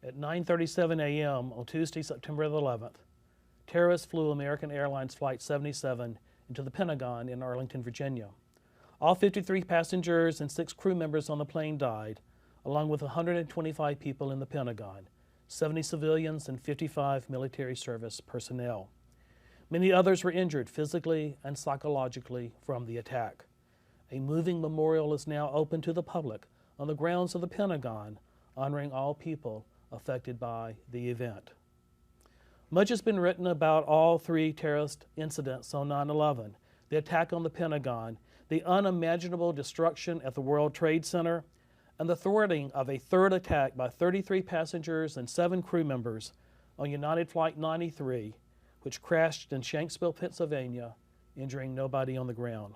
At 9:37 a.m. on Tuesday, September the 11th, terrorists flew American Airlines Flight 77 into the Pentagon in Arlington, Virginia. All 53 passengers and 6 crew members on the plane died, along with 125 people in the Pentagon, 70 civilians and 55 military service personnel. Many others were injured physically and psychologically from the attack. A moving memorial is now open to the public on the grounds of the Pentagon, honoring all people affected by the event. Much has been written about all 3 terrorist incidents on 9/11, the attack on the Pentagon, the unimaginable destruction at the World Trade Center, and the thwarting of a third attack by 33 passengers and 7 crew members on United Flight 93, which crashed in Shanksville, Pennsylvania, injuring nobody on the ground.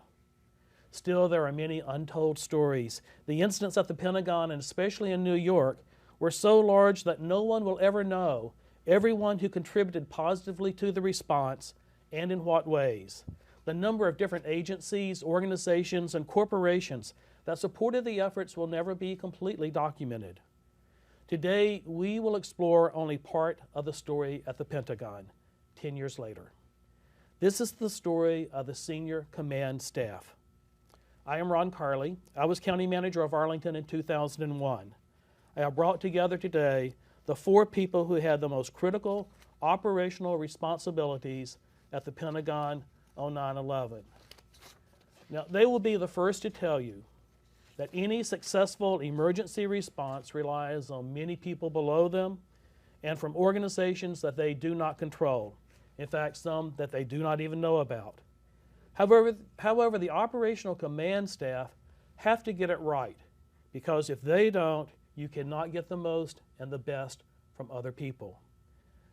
Still, there are many untold stories. The incidents at the Pentagon, and especially in New York, were so large that no one will ever know everyone who contributed positively to the response and in what ways. The number of different agencies, organizations, and corporations that supported the efforts will never be completely documented. Today, we will explore only part of the story at the Pentagon, 10 years later. This is the story of the senior command staff. I am Ron Carlee. I was county manager of Arlington in 2001. I have brought together today the 4 people who had the most critical operational responsibilities at the Pentagon on 9/11. Now, they will be the first to tell you that any successful emergency response relies on many people below them and from organizations that they do not control, in fact, some that they do not even know about. However, the operational command staff have to get it right, because if they don't, you cannot get the most and the best from other people.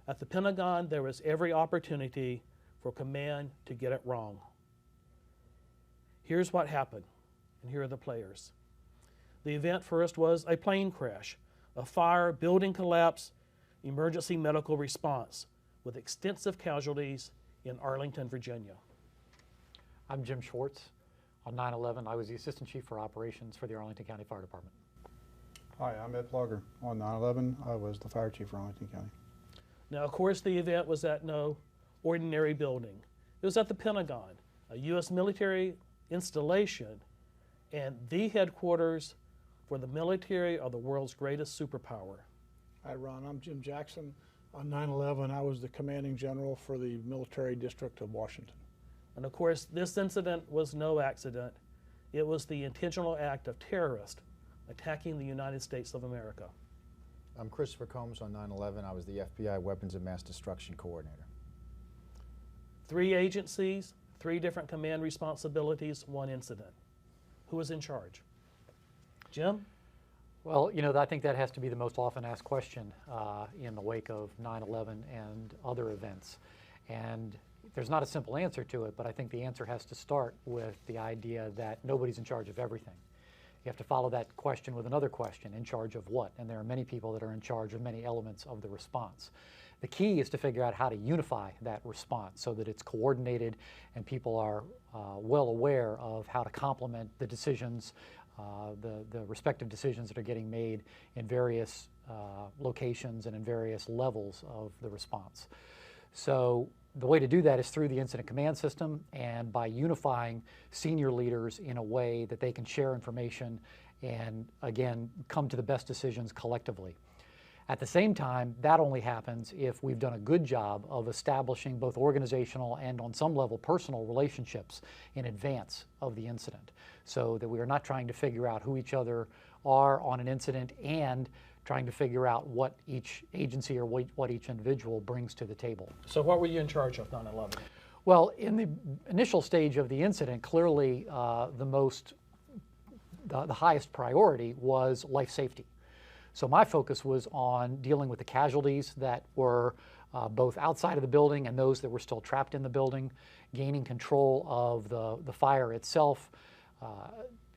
At the Pentagon, there is every opportunity for command to get it wrong. Here's what happened, and here are the players. The event first was a plane crash, a fire, building collapse, emergency medical response with extensive casualties in Arlington, Virginia. I'm Jim Schwartz. On 9/11, I was the Assistant Chief for Operations for the Arlington County Fire Department. Hi, I'm Ed Plaugher. On 9/11, I was the Fire Chief for Arlington County. Now, of course, the event was at no ordinary building. It was at the Pentagon, a U.S. military installation and the headquarters for the military of the world's greatest superpower. Hi, Ron. I'm Jim Jackson. On 9/11, I was the commanding general for the Military District of Washington. And of course, this incident was no accident. It was the intentional act of terrorists attacking the United States of America. I'm Christopher Combs. On 9/11, I was the FBI Weapons of Mass Destruction Coordinator. 3 agencies, 3 different command responsibilities, 1 incident. Who was in charge? Jim? Well, you know, I think that has to be the most often asked question in the wake of 9/11 and other events. And there's not a simple answer to it, but I think the answer has to start with the idea that nobody's in charge of everything. You have to follow that question with another question, in charge of what? And there are many people that are in charge of many elements of the response. The key is to figure out how to unify that response so that it's coordinated and people are well aware of how to complement the decisions, the respective decisions that are getting made in various locations and in various levels of the response. So the way to do that is through the incident command system and by unifying senior leaders in a way that they can share information and, again, come to the best decisions collectively. At the same time, that only happens if we've done a good job of establishing both organizational and, on some level, personal relationships in advance of the incident, so that we are not trying to figure out who each other are on an incident and trying to figure out what each agency or what each individual brings to the table. So what were you in charge of 9/11? Well, in the initial stage of the incident, clearly the highest priority was life safety. So my focus was on dealing with the casualties that were both outside of the building and those that were still trapped in the building, gaining control of the fire itself,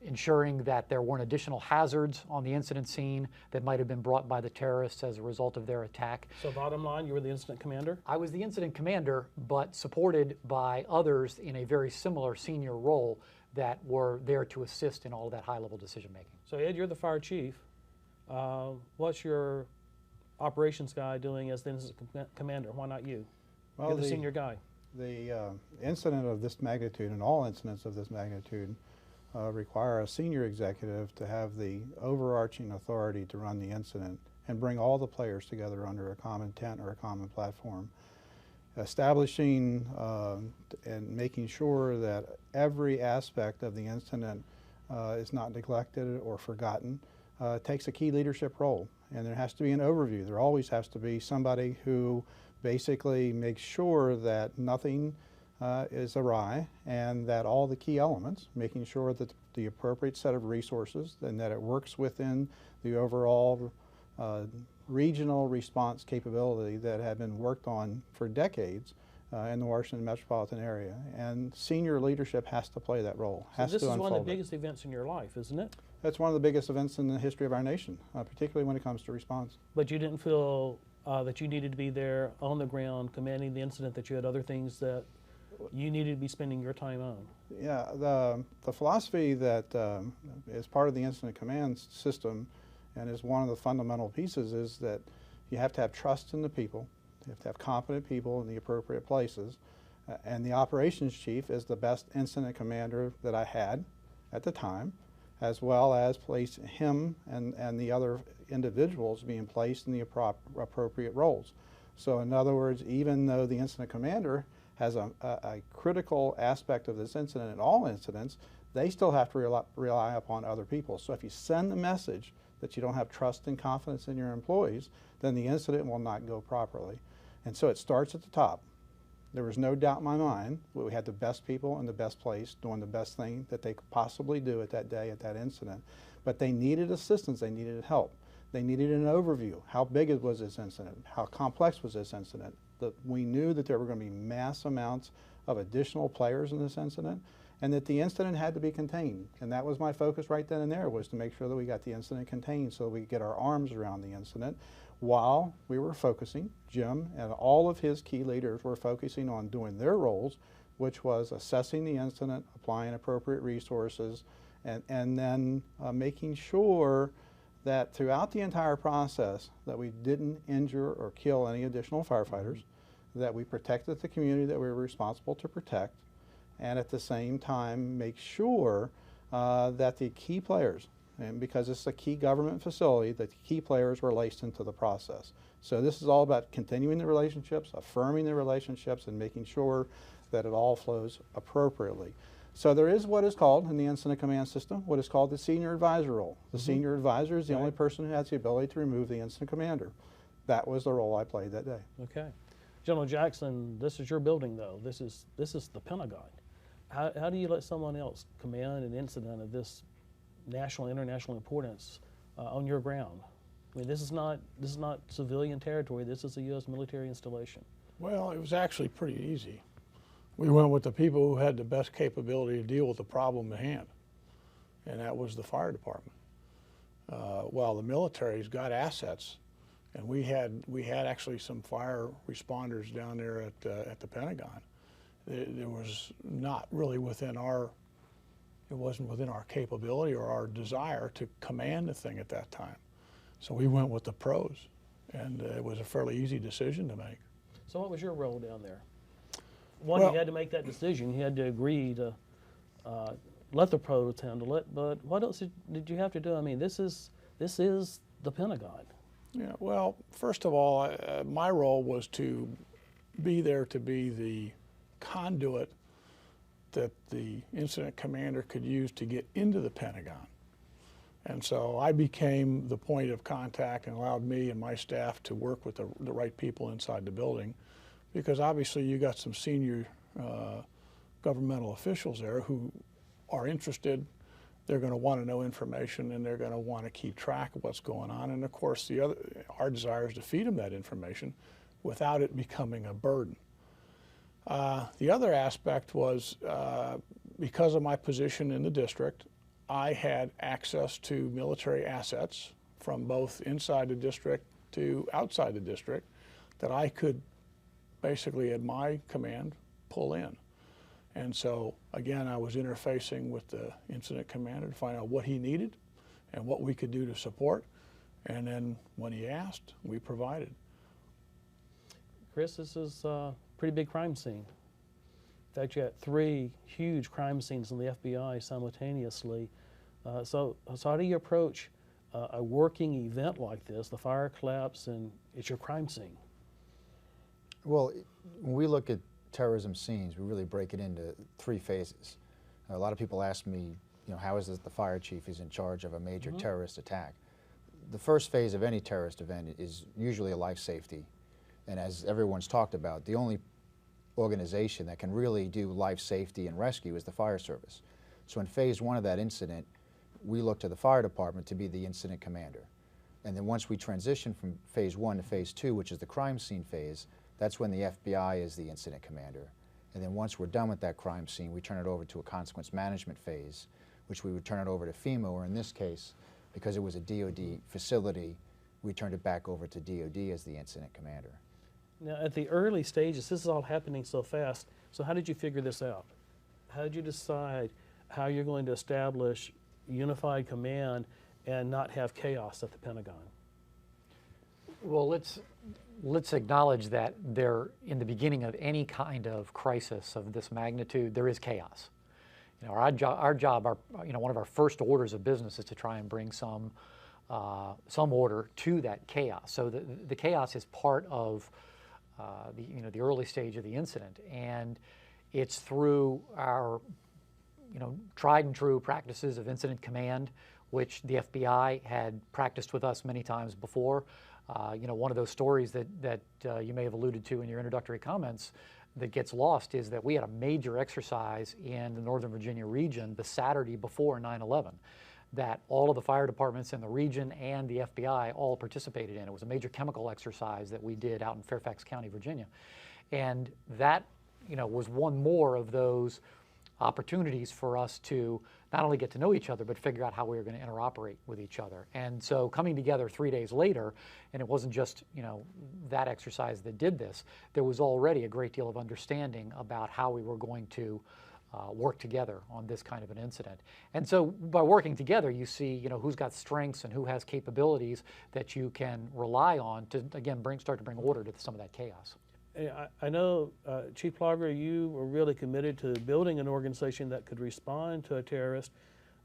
ensuring that there weren't additional hazards on the incident scene that might have been brought by the terrorists as a result of their attack. So bottom line, you were the incident commander? I was the incident commander, but supported by others in a very similar senior role that were there to assist in all of that high-level decision-making. So Ed, you're the fire chief. What's your operations guy doing as the incident commander? Why not you? Well, You're the senior guy. The incident of this magnitude, and all incidents of this magnitude, require a senior executive to have the overarching authority to run the incident and bring all the players together under a common tent or a common platform. Establishing and making sure that every aspect of the incident is not neglected or forgotten takes a key leadership role. And there has to be an overview. There always has to be somebody who basically makes sure that nothing is awry and that all the key elements, making sure that the appropriate set of resources and that it works within the overall regional response capability that had been worked on for decades in the Washington metropolitan area. And senior leadership has to play that role, So has this to is unfold one of the it. biggest events in your life, isn't it? That's one of the biggest events in the history of our nation, particularly when it comes to response. But you didn't feel that you needed to be there on the ground commanding the incident, that you had other things that you needed to be spending your time on? Yeah, the philosophy that is part of the incident command system and is one of the fundamental pieces is that you have to have trust in the people, you have to have competent people in the appropriate places, and the operations chief is the best incident commander that I had at the time, as well as place him and the other individuals being placed in the appropriate roles. So in other words, even though the incident commander has a critical aspect of this incident in all incidents, they still have to rely upon other people. So if you send the message that you don't have trust and confidence in your employees, then the incident will not go properly. And so it starts at the top. There was no doubt in my mind that we had the best people in the best place doing the best thing that they could possibly do at that day, at that incident. But they needed assistance, they needed help. They needed an overview. How big was this incident? How complex was this incident? We knew that there were going to be mass amounts of additional players in this incident and that the incident had to be contained. And that was my focus right then and there, was to make sure that we got the incident contained so we could get our arms around the incident while we were focusing, Jim and all of his key leaders were focusing on doing their roles, which was assessing the incident, applying appropriate resources, and then making sure that throughout the entire process that we didn't injure or kill any additional firefighters, that we protected the community that we were responsible to protect, and at the same time make sure that the key players, and because it's a key government facility, that the key players were laced into the process. So this is all about continuing the relationships, affirming the relationships, and making sure that it all flows appropriately. So there is what is called, in the incident command system, what is called the senior advisor role. The senior advisor is the only person who has the ability to remove the incident commander. That was the role I played that day. Okay. General Jackson, this is your building, though. This is the Pentagon. How do you let someone else command an incident of this national, international importance on your ground? I mean, this is not civilian territory. This is a U.S. military installation. Well, it was actually pretty easy. We went with the people who had the best capability to deal with the problem at hand, and that was the fire department. While the military's got assets, and we had actually some fire responders down there at the Pentagon. There was not really within our, it wasn't within our capability or our desire to command the thing at that time. So we went with the pros, and it was a fairly easy decision to make. So what was your role down there? One, Well, you had to make that decision. You had to agree to let the pros handle it. But what else did you have to do? I mean, this is the Pentagon. Yeah, well, first of all, my role was to be there to be the conduit that the incident commander could use to get into the Pentagon. And so I became the point of contact and allowed me and my staff to work with the right people inside the building, because obviously you got some senior governmental officials there who are interested. They're going to want to know information, and they're going to want to keep track of what's going on. And of course, our desire is to feed them that information without it becoming a burden. The other aspect was because of my position in the district, I had access to military assets from both inside the district to outside the district that I could basically at my command pull in. And so again, I was interfacing with the incident commander to find out what he needed and what we could do to support. And then when he asked, we provided. Chris, this is a pretty big crime scene. In fact, you had 3 huge crime scenes in the FBI simultaneously. So how do you approach a working event like this, the fire collapse, and it's your crime scene? Well, when we look at terrorism scenes, we really break it into 3 phases. A lot of people ask me, how is it the fire chief is in charge of a major terrorist attack? The first phase of any terrorist event is usually a life safety. And as everyone's talked about, the only organization that can really do life safety and rescue is the fire service. So in phase 1 of that incident, we look to the fire department to be the incident commander. And then once we transition from phase 1 to phase 2, which is the crime scene phase, that's when the FBI is the incident commander. And then once we're done with that crime scene, we turn it over to a consequence management phase, which we would turn it over to FEMA, or in this case, because it was a DOD facility, we turned it back over to DOD as the incident commander. Now, at the early stages, this is all happening so fast, so how did you figure this out? How did you decide how you're going to establish unified command and not have chaos at the Pentagon? Well, let's acknowledge that in the beginning of any kind of crisis of this magnitude, there is chaos. Our job, one of our first orders of business is to try and bring some order to that chaos. So the chaos is part of the early stage of the incident, and it's through our tried and true practices of incident command, which the FBI had practiced with us many times before. One of those stories that you may have alluded to in your introductory comments that gets lost is that we had a major exercise in the Northern Virginia region the Saturday before 9/11 that all of the fire departments in the region and the FBI all participated in. It was a major chemical exercise that we did out in Fairfax County, Virginia. And that was one more of those opportunities for us to not only get to know each other, but figure out how we were going to interoperate with each other. And so coming together 3 days later, and it wasn't just that exercise that did this, there was already a great deal of understanding about how we were going to work together on this kind of an incident. And so by working together, you see who's got strengths and who has capabilities that you can rely on to, again, start to bring order to some of that chaos. I know, Chief Plaugher, you were really committed to building an organization that could respond to a terrorist,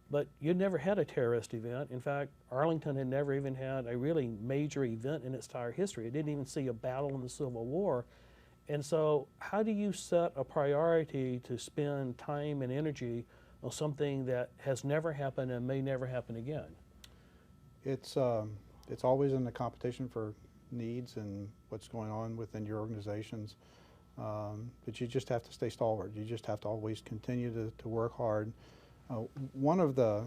but you'd never had a terrorist event. In fact, Arlington had never even had a really major event in its entire history. It didn't even see a battle in the Civil War. And so how do you set a priority to spend time and energy on something that has never happened and may never happen again? It's always in the competition for needs and what's going on within your organizations. But you just have to stay stalwart. You just have to always continue to work hard. One of the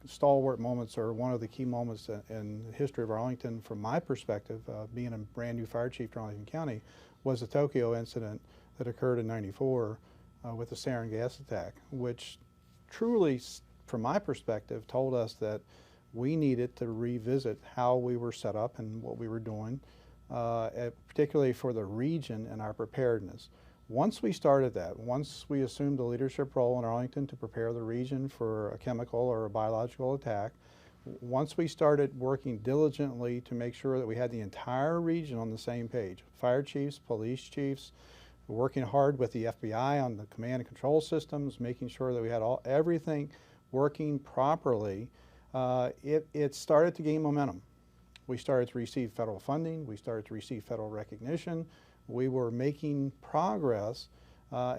stalwart moments, or one of the key moments in the history of Arlington, from my perspective, being a brand new fire chief in Arlington County, was the Tokyo incident that occurred in '94 with the sarin gas attack, which truly, from my perspective, told us that we needed to revisit how we were set up and what we were doing, particularly for the region and our preparedness. Once we started that, once we assumed the leadership role in Arlington to prepare the region for a chemical or a biological attack, once we started working diligently to make sure that we had the entire region on the same page, fire chiefs, police chiefs, working hard with the FBI on the command and control systems, making sure that we had everything working properly, it started to gain momentum. We started to receive federal funding. We started to receive federal recognition. We were making progress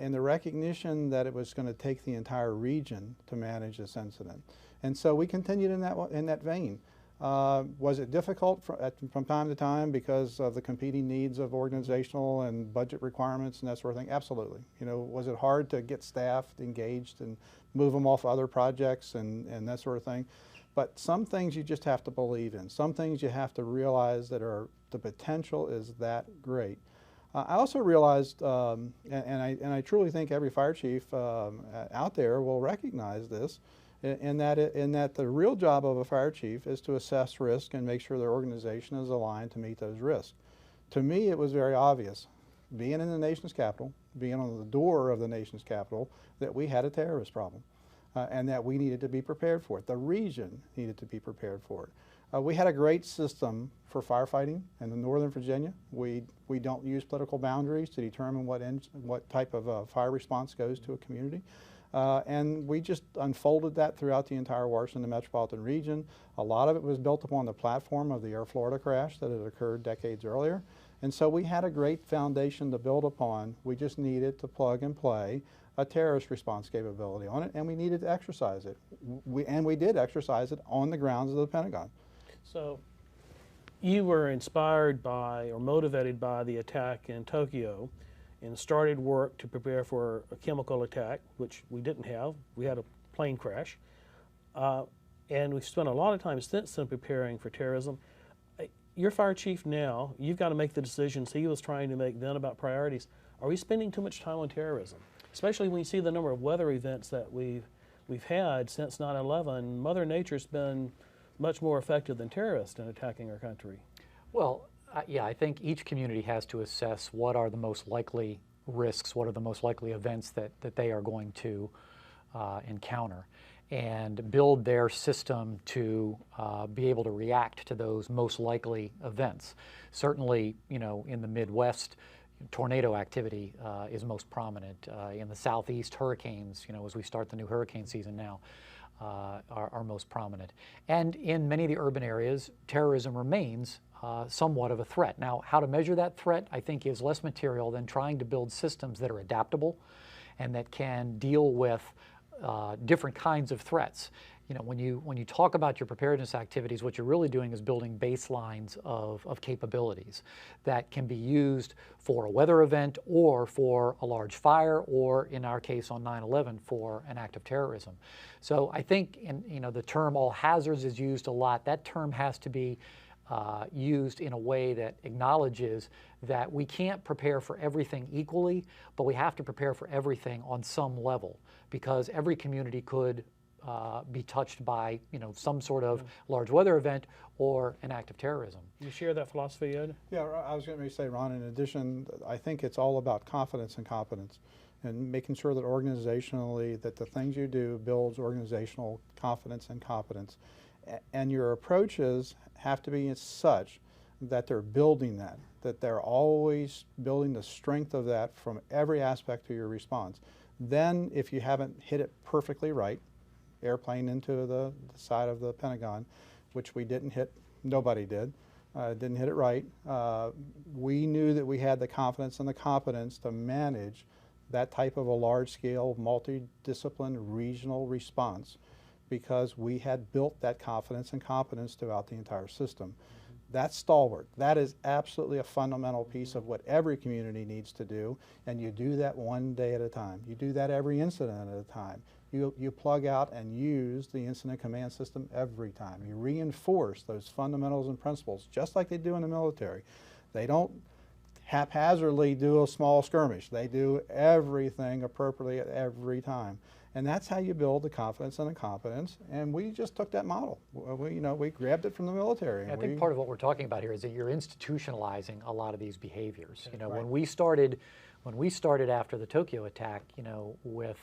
in the recognition that it was going to take the entire region to manage this incident. And so we continued in that vein. Was it difficult from time to time because of the competing needs of organizational and budget requirements and that sort of thing? Absolutely. Was it hard to get staff engaged and move them off other projects and that sort of thing? But some things you just have to believe in. Some things you have to realize that the potential is that great. I also realized, and I truly think every fire chief out there will recognize this, in that the real job of a fire chief is to assess risk and make sure their organization is aligned to meet those risks. To me, it was very obvious, being in the nation's capital, being on the door of the nation's capital, that we had a terrorist problem. and that we needed to be prepared for it. The region needed to be prepared for it. We had a great system for firefighting in Northern Virginia. We don't use political boundaries to determine what type of fire response goes to a community. And we just unfolded that throughout the entire Washington metropolitan region. A lot of it was built upon the platform of the Air Florida crash that had occurred decades earlier. And so we had a great foundation to build upon. We just needed to plug and play a terrorist response capability on it, and we needed to exercise it. We did exercise it on the grounds of the Pentagon. So you were inspired by or motivated by the attack in Tokyo and started work to prepare for a chemical attack, which we didn't have. We had a plane crash. And we've spent a lot of time since then preparing for terrorism. You're fire chief now. You've got to make the decisions he was trying to make then about priorities. Are we spending too much time on terrorism? Especially when you see the number of weather events that we've had since 9/11. Mother Nature's been much more effective than terrorists in attacking our country. Well, yeah, I think each community has to assess what are the most likely risks, what are the most likely events that they are going to encounter, and build their system to be able to react to those most likely events. Certainly, you know, in the Midwest, tornado activity is most prominent. In the Southeast, hurricanes, you know, as we start the new hurricane season now, are most prominent. And in many of the urban areas, terrorism remains somewhat of a threat. Now, how to measure that threat, I think, is less material than trying to build systems that are adaptable and that can deal with different kinds of threats. You know, when you talk about your preparedness activities, what you're really doing is building baselines of capabilities that can be used for a weather event or for a large fire, or in our case on 9/11 for an act of terrorism. So I think, you know, the term all hazards is used a lot. That term has to be used in a way that acknowledges that we can't prepare for everything equally, but we have to prepare for everything on some level, because every community could be touched by, you know, some sort of large weather event or an act of terrorism. You share that philosophy, Ed? Yeah, I was going to say, Ron, in addition, I think it's all about confidence and competence, and making sure that organizationally that the things you do builds organizational confidence and competence. And your approaches have to be such that they're building that they're always building the strength of that from every aspect of your response. Then if you haven't hit it perfectly right, airplane into the side of the Pentagon, which we didn't hit, nobody did, didn't hit it right. We knew that we had the confidence and the competence to manage that type of a large-scale, multidisciplined regional response, because we had built that confidence and competence throughout the entire system. That's stalwart. That is absolutely a fundamental piece of what every community needs to do, and you do that one day at a time. You do that every incident at a time. You plug out and use the incident command system every time. You reinforce those fundamentals and principles, just like they do in the military. They don't haphazardly do a small skirmish. They do everything appropriately at every time. And that's how you build the confidence and the competence. And we just took that model. We grabbed it from the military. I think part of what we're talking about here is that you're institutionalizing a lot of these behaviors. You know, right. when we started after the Tokyo attack, you know, with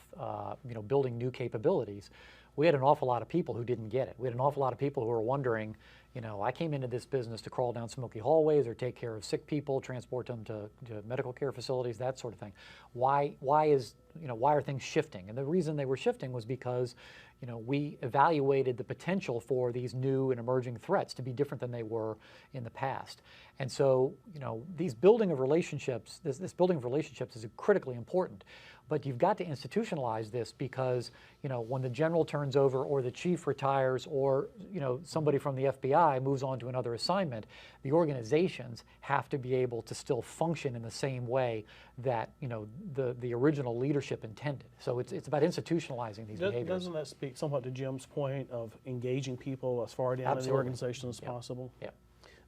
building new capabilities, we had an awful lot of people who didn't get it. We had an awful lot of people who were wondering, you know, I came into this business to crawl down smoky hallways or take care of sick people, transport them to medical care facilities, that sort of thing. Why are things shifting? And the reason they were shifting was because, you know, we evaluated the potential for these new and emerging threats to be different than they were in the past. And so, you know, this building of relationships is critically important. But you've got to institutionalize this, because, you know, when the general turns over or the chief retires or, you know, somebody from the FBI moves on to another assignment, the organizations have to be able to still function in the same way that, you know, the original leadership intended. So it's about institutionalizing these behaviors. Doesn't that speak somewhat to Jim's point of engaging people as far down in the organization as possible? Yeah.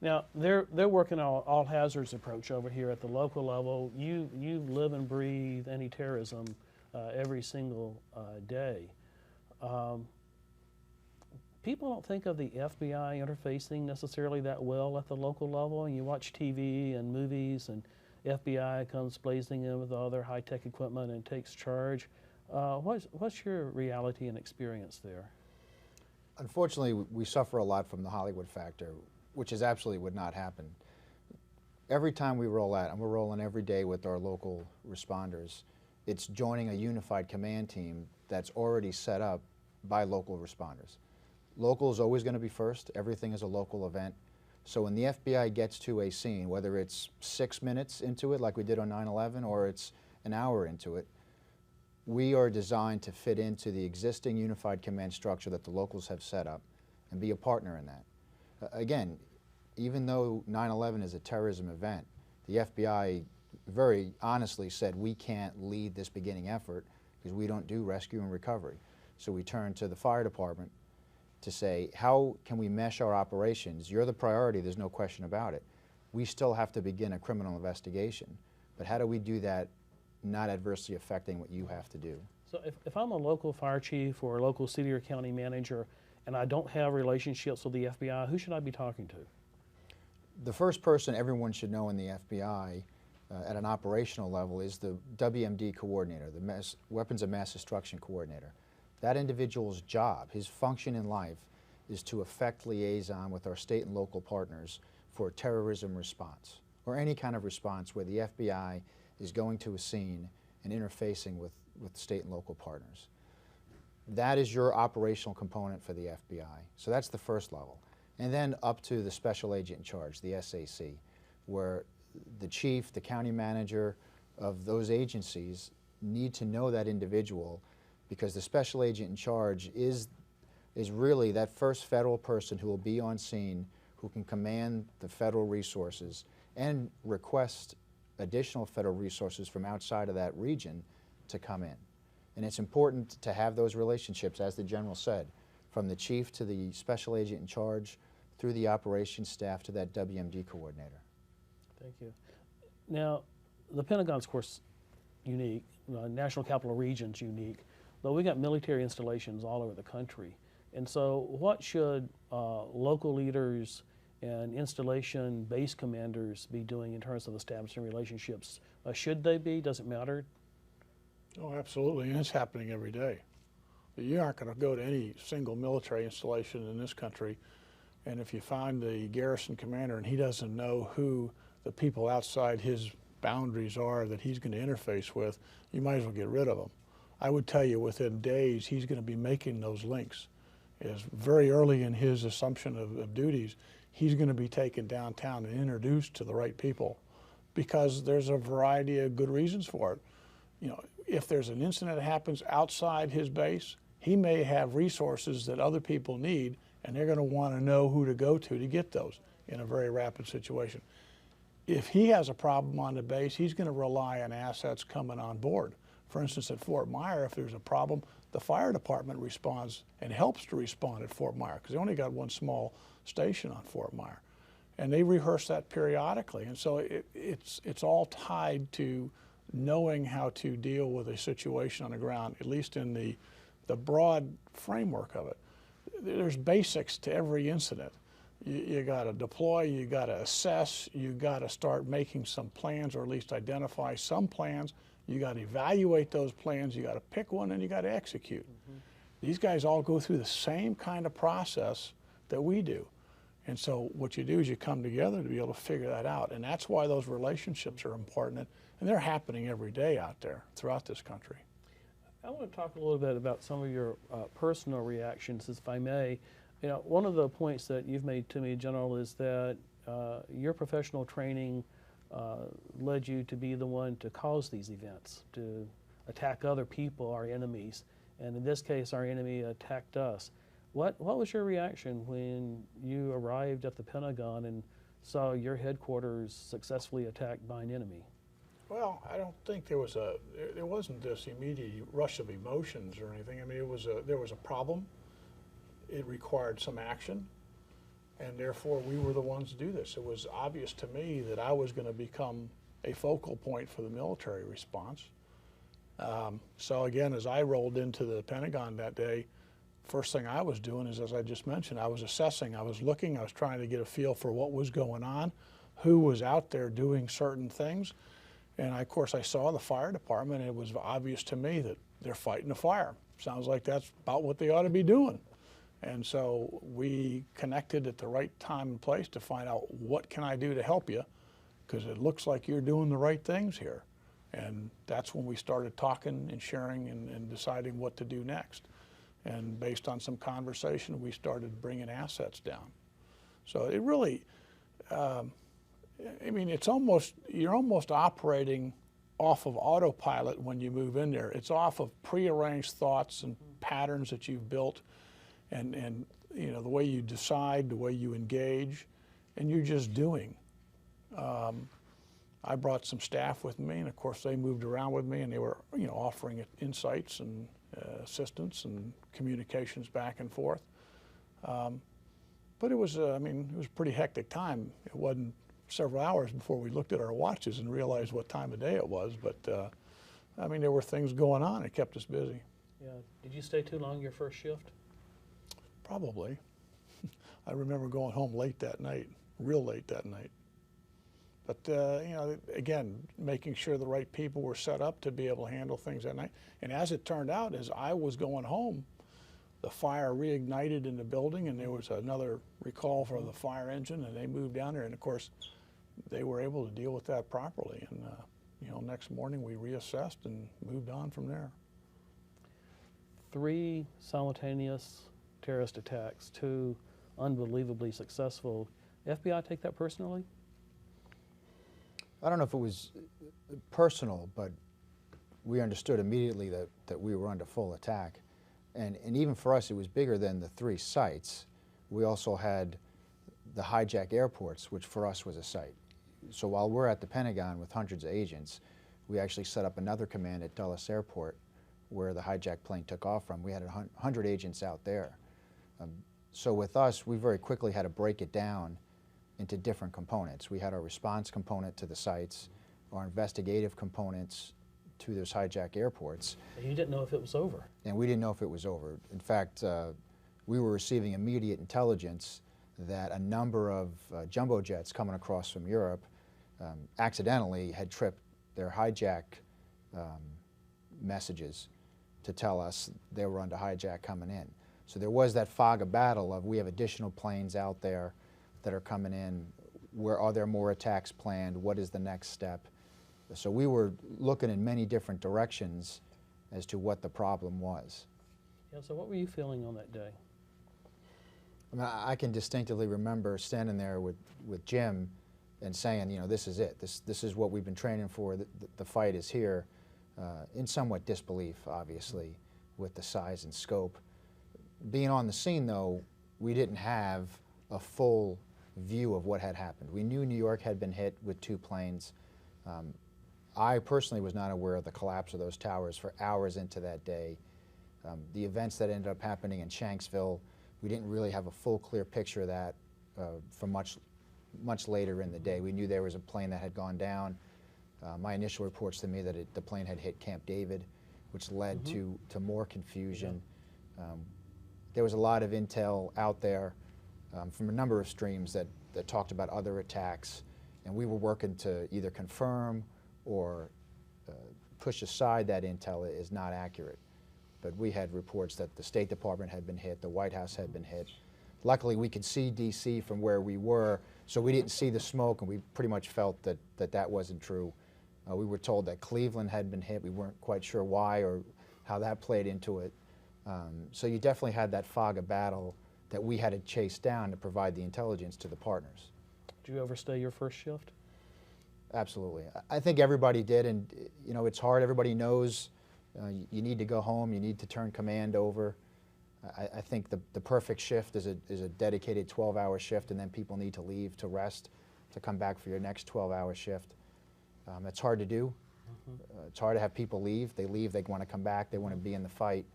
Now, they're working on all hazards approach over here at the local level. You live and breathe anti-terrorism every single day. People don't think of the FBI interfacing necessarily that well at the local level. And you watch TV and movies, and FBI comes blazing in with all their high-tech equipment and takes charge. What's your reality and experience there? Unfortunately, we suffer a lot from the Hollywood factor, which is absolutely would not happen. Every time we roll out, and we're rolling every day with our local responders, it's joining a unified command team that's already set up by local responders. Local is always going to be first. Everything is a local event. So when the FBI gets to a scene, whether it's 6 minutes into it like we did on 9/11 or it's an hour into it, we are designed to fit into the existing unified command structure that the locals have set up and be a partner in that. Again, even though 9/11 is a terrorism event, the FBI very honestly said we can't lead this beginning effort because we don't do rescue and recovery. So we turned to the fire department to say, how can we mesh our operations? You're the priority, there's no question about it. We still have to begin a criminal investigation, but how do we do that not adversely affecting what you have to do? So if I'm a local fire chief or a local city or county manager and I don't have relationships with the FBI, who should I be talking to? The first person everyone should know in the FBI at an operational level is the WMD coordinator, the Weapons of Mass Destruction coordinator. That individual's job, his function in life, is to effect liaison with our state and local partners for terrorism response, or any kind of response where the FBI is going to a scene and interfacing with state and local partners. That is your operational component for the FBI. So that's the first level. And then up to the special agent in charge, the SAC, where the chief, the county manager of those agencies need to know that individual, because the special agent in charge is really that first federal person who will be on scene, who can command the federal resources and request additional federal resources from outside of that region to come in. And it's important to have those relationships, as the general said, from the chief to the special agent in charge, through the operations staff to that WMD coordinator. Thank you. Now, the Pentagon's, of course, unique. National Capital Region's unique. Though we got military installations all over the country. And so what should local leaders and installation base commanders be doing in terms of establishing relationships? Should they be? Does it matter? Oh, absolutely, and it's happening every day. You aren't going to go to any single military installation in this country, and if you find the garrison commander and he doesn't know who the people outside his boundaries are that he's going to interface with, you might as well get rid of them. I would tell you within days he's going to be making those links. Is very early in his assumption of duties, he's going to be taken downtown and introduced to the right people, because there's a variety of good reasons for it. You know, if there's an incident that happens outside his base, he may have resources that other people need, and they're going to want to know who to go to get those in a very rapid situation. If he has a problem on the base, he's going to rely on assets coming on board. For instance, at Fort Myer, if there's a problem, the fire department responds and helps to respond at Fort Myer, because they only got one small station on Fort Myer. And they rehearse that periodically. And so it's all tied to knowing how to deal with a situation on the ground, at least in the broad framework of it. There's basics to every incident. You got to deploy, you got to assess, you got to start making some plans, or at least identify some plans. You got to evaluate those plans, you got to pick one, and you got to execute. Mm-hmm. These guys all go through the same kind of process that we do. And so what you do is you come together to be able to figure that out. And that's why those relationships are important. And they're happening every day out there throughout this country. I want to talk a little bit about some of your personal reactions, if I may. You know, one of the points that you've made to me, General, is that your professional training led you to be the one to cause these events, to attack other people, our enemies. And in this case, our enemy attacked us. What was your reaction when you arrived at the Pentagon and saw your headquarters successfully attacked by an enemy? Well, I don't think there wasn't this immediate rush of emotions or anything. I mean, there was a problem. It required some action, and therefore we were the ones to do this. It was obvious to me that I was going to become a focal point for the military response. So again, as I rolled into the Pentagon that day, first thing I was doing is, as I just mentioned, I was assessing, I was looking, I was trying to get a feel for what was going on, who was out there doing certain things. And of course I saw the fire department, and it was obvious to me that they're fighting a fire. Sounds like that's about what they ought to be doing. And so we connected at the right time and place to find out what can I do to help you, because it looks like you're doing the right things here. And that's when we started talking and sharing and deciding what to do next. And based on some conversation, we started bringing assets down. So it really, I mean, you're almost operating off of autopilot when you move in there. It's off of prearranged thoughts and patterns that you've built, and you know, the way you decide, the way you engage, and you're just doing. I brought some staff with me, and of course they moved around with me, and they were, you know, offering insights and assistance and communications back and forth. But it was, I mean, it was a pretty hectic time. It wasn't several hours before we looked at our watches and realized what time of day it was. But I mean, there were things going on. It kept us busy. Yeah. Did you stay too long your first shift? Probably. I remember going home late that night, real late that night. But you know, again, making sure the right people were set up to be able to handle things that night. And as it turned out, as I was going home, the fire reignited in the building, and there was another recall for the fire engine, and they moved down there. And of course, they were able to deal with that properly. And you know, next morning we reassessed and moved on from there. 3 simultaneous terrorist attacks, 2 unbelievably successful. FBI take that personally? I don't know if it was personal, but we understood immediately that we were under full attack. And even for us, it was bigger than the 3 sites. We also had the hijack airports, which for us was a site. So while we're at the Pentagon with hundreds of agents, we actually set up another command at Dulles Airport where the hijacked plane took off from. We had 100 agents out there. So with us, we very quickly had to break it down into different components. We had our response component to the sites, our investigative components to those hijacked airports. And you didn't know if it was over. And we didn't know if it was over. In fact, we were receiving immediate intelligence that a number of jumbo jets coming across from Europe accidentally had tripped their hijack messages to tell us they were under hijack coming in. So there was that fog of battle of, we have additional planes out there that are coming in. Where are there more attacks planned? What is the next step? So we were looking in many different directions as to what the problem was. Yeah, so what were you feeling on that day? I mean, I can distinctively remember standing there with Jim and saying, you know, this is it. This is what we've been training for. The fight is here. In somewhat disbelief, obviously, with the size and scope. Being on the scene, though, we didn't have a full view of what had happened. We knew New York had been hit with 2 planes. I personally was not aware of the collapse of those towers for hours into that day. The events that ended up happening in Shanksville, we didn't really have a full, clear picture of that for much later in the day. We knew there was a plane that had gone down. My initial reports to me that the plane had hit Camp David, which led to more confusion. There was a lot of intel out there from a number of streams that talked about other attacks, and we were working to either confirm or push aside that intel is not accurate. But we had reports that the State Department had been hit, the White House had been hit. Luckily, we could see D.C. from where we were, so we didn't see the smoke, and we pretty much felt that wasn't true. We were told that Cleveland had been hit. We weren't quite sure why or how that played into it. So you definitely had that fog of battle that we had to chase down to provide the intelligence to the partners. Did you overstay your first shift? Absolutely. I think everybody did, and you know, it's hard. Everybody knows you need to go home, you need to turn command over. I think the perfect shift is a dedicated 12-hour shift, and then people need to leave to rest, to come back for your next 12-hour shift. It's hard to do. It's hard to have people leave. They leave, they want to come back, they want to be in the fight.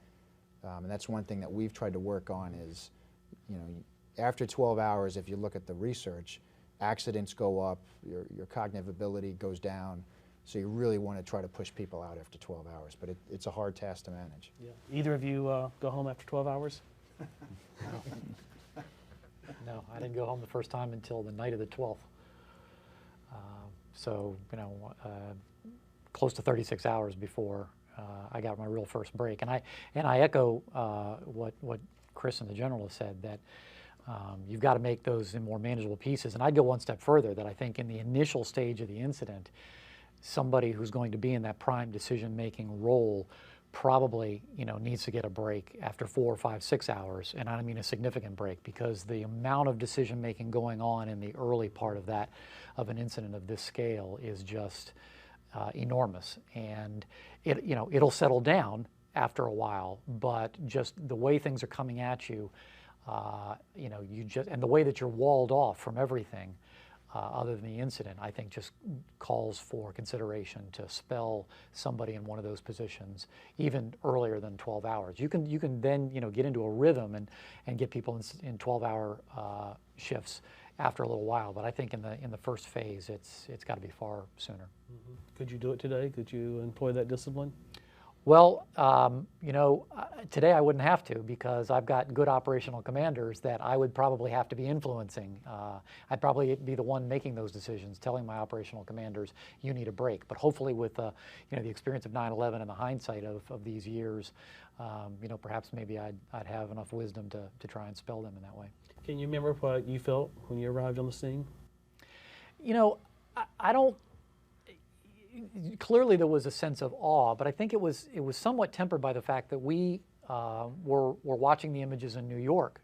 And that's one thing that we've tried to work on is, you know, after 12 hours, if you look at the research, accidents go up, your cognitive ability goes down, so you really want to try to push people out after 12 hours, but it's a hard task to manage. Yeah. Either of you go home after 12 hours? No, I didn't go home the first time until the night of the 12th. So, you know, close to 36 hours before I got my real first break. And I echo what Chris and the General have said, that you've got to make those in more manageable pieces. And I'd go one step further, that I think in the initial stage of the incident, somebody who's going to be in that prime decision-making role probably, needs to get a break after 4 or 5, 6 hours, and I mean a significant break, because the amount of decision-making going on in the early part of an incident of this scale is just enormous. And it'll settle down after a while, but just the way things are coming at you, and the way that you're walled off from everything other than the incident, I think just calls for consideration to spell somebody in one of those positions even earlier than 12 hours. You can then get into a rhythm and get people in 12-hour shifts after a little while. But I think in the first phase, it's got to be far sooner. Mm-hmm. Could you do it today? Could you employ that discipline? Well, today I wouldn't have to, because I've got good operational commanders that I would probably have to be influencing. I'd probably be the one making those decisions, telling my operational commanders, you need a break. But hopefully with the experience of 9/11 and the hindsight of these years, perhaps maybe I'd have enough wisdom to try and spell them in that way. Can you remember what you felt when you arrived on the scene? I don't. Clearly there was a sense of awe, but I think it was somewhat tempered by the fact that we were watching the images in New York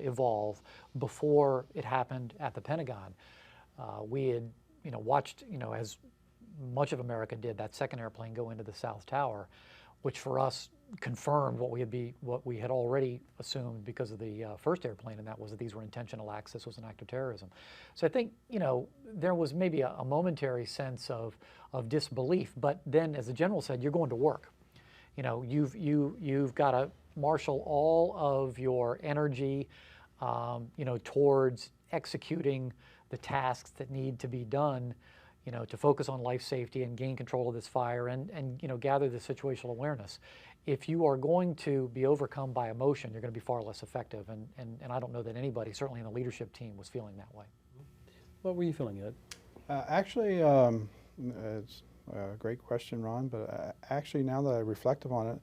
evolve before it happened at the Pentagon. We had watched as much of America did, that second airplane go into the South Tower, which for us confirmed what we had already assumed because of the first airplane, and that was that these were intentional acts. This was an act of terrorism. So I think there was maybe a momentary sense of disbelief, but then, as the General said, you're going to work. You've got to marshal all of your energy, towards executing the tasks that need to be done, to focus on life safety and gain control of this fire and gather the situational awareness. If you are going to be overcome by emotion, you're going to be far less effective. And I don't know that anybody, certainly in the leadership team, was feeling that way. What were you feeling, Ed? Actually, it's a great question, Ron, but actually now that I reflect upon it,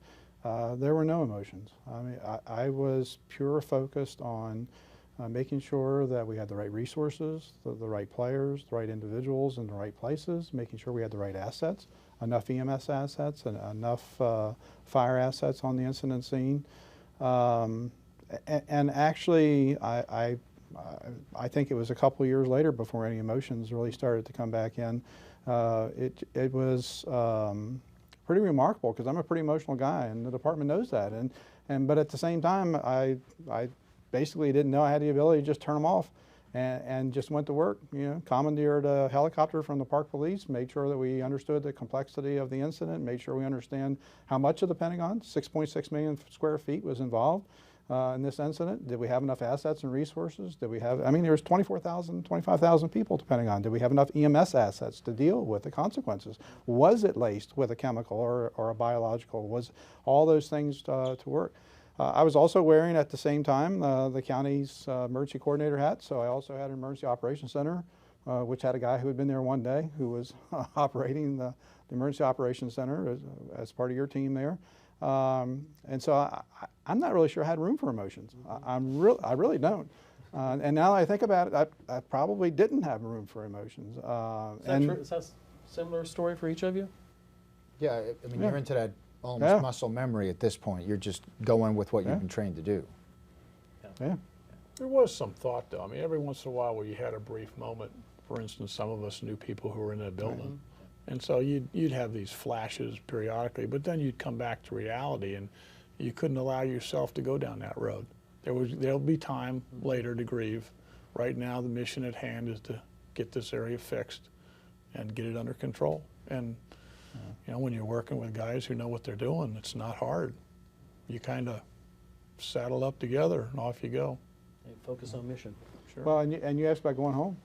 there were no emotions. I mean, I was pure focused on making sure that we had the right resources, the right players, the right individuals in the right places, making sure we had the right assets, enough EMS assets and enough fire assets on the incident scene. And actually, I think it was a couple of years later before any emotions really started to come back in. It was pretty remarkable, because I'm a pretty emotional guy, and the department knows that. But at the same time, I basically didn't know I had the ability to just turn them off, and just went to work. Commandeered a helicopter from the Park Police, made sure that we understood the complexity of the incident, made sure we understand how much of the Pentagon, 6.6 million square feet, was involved in this incident. Did we have enough assets and resources? Did we have, there was 24,000, 25,000 people at the Pentagon. Did we have enough EMS assets to deal with the consequences? Was it laced with a chemical or a biological? Was all those things to work? I was also wearing at the same time the county's emergency coordinator hat, so I also had an emergency operations center, which had a guy who had been there one day who was operating the emergency operations center as part of your team there. And so I'm not really sure I had room for emotions. I really don't. And now that I think about it, I probably didn't have room for emotions. Is that true? Is that a similar story for each of you? Yeah, I mean, you're into that almost muscle memory at this point. You're just going with what you've been trained to do. Yeah. There was some thought, though. I mean, every once in a while where you had a brief moment, for instance, some of us knew people who were in that building. And so you'd have these flashes periodically, but then you'd come back to reality, and you couldn't allow yourself to go down that road. There'll be time later to grieve. Right now, the mission at hand is to get this area fixed and get it under control. And when you're working with guys who know what they're doing, it's not hard. You kind of saddle up together and off you go. And focus on mission. Sure. Well, and you asked about going home.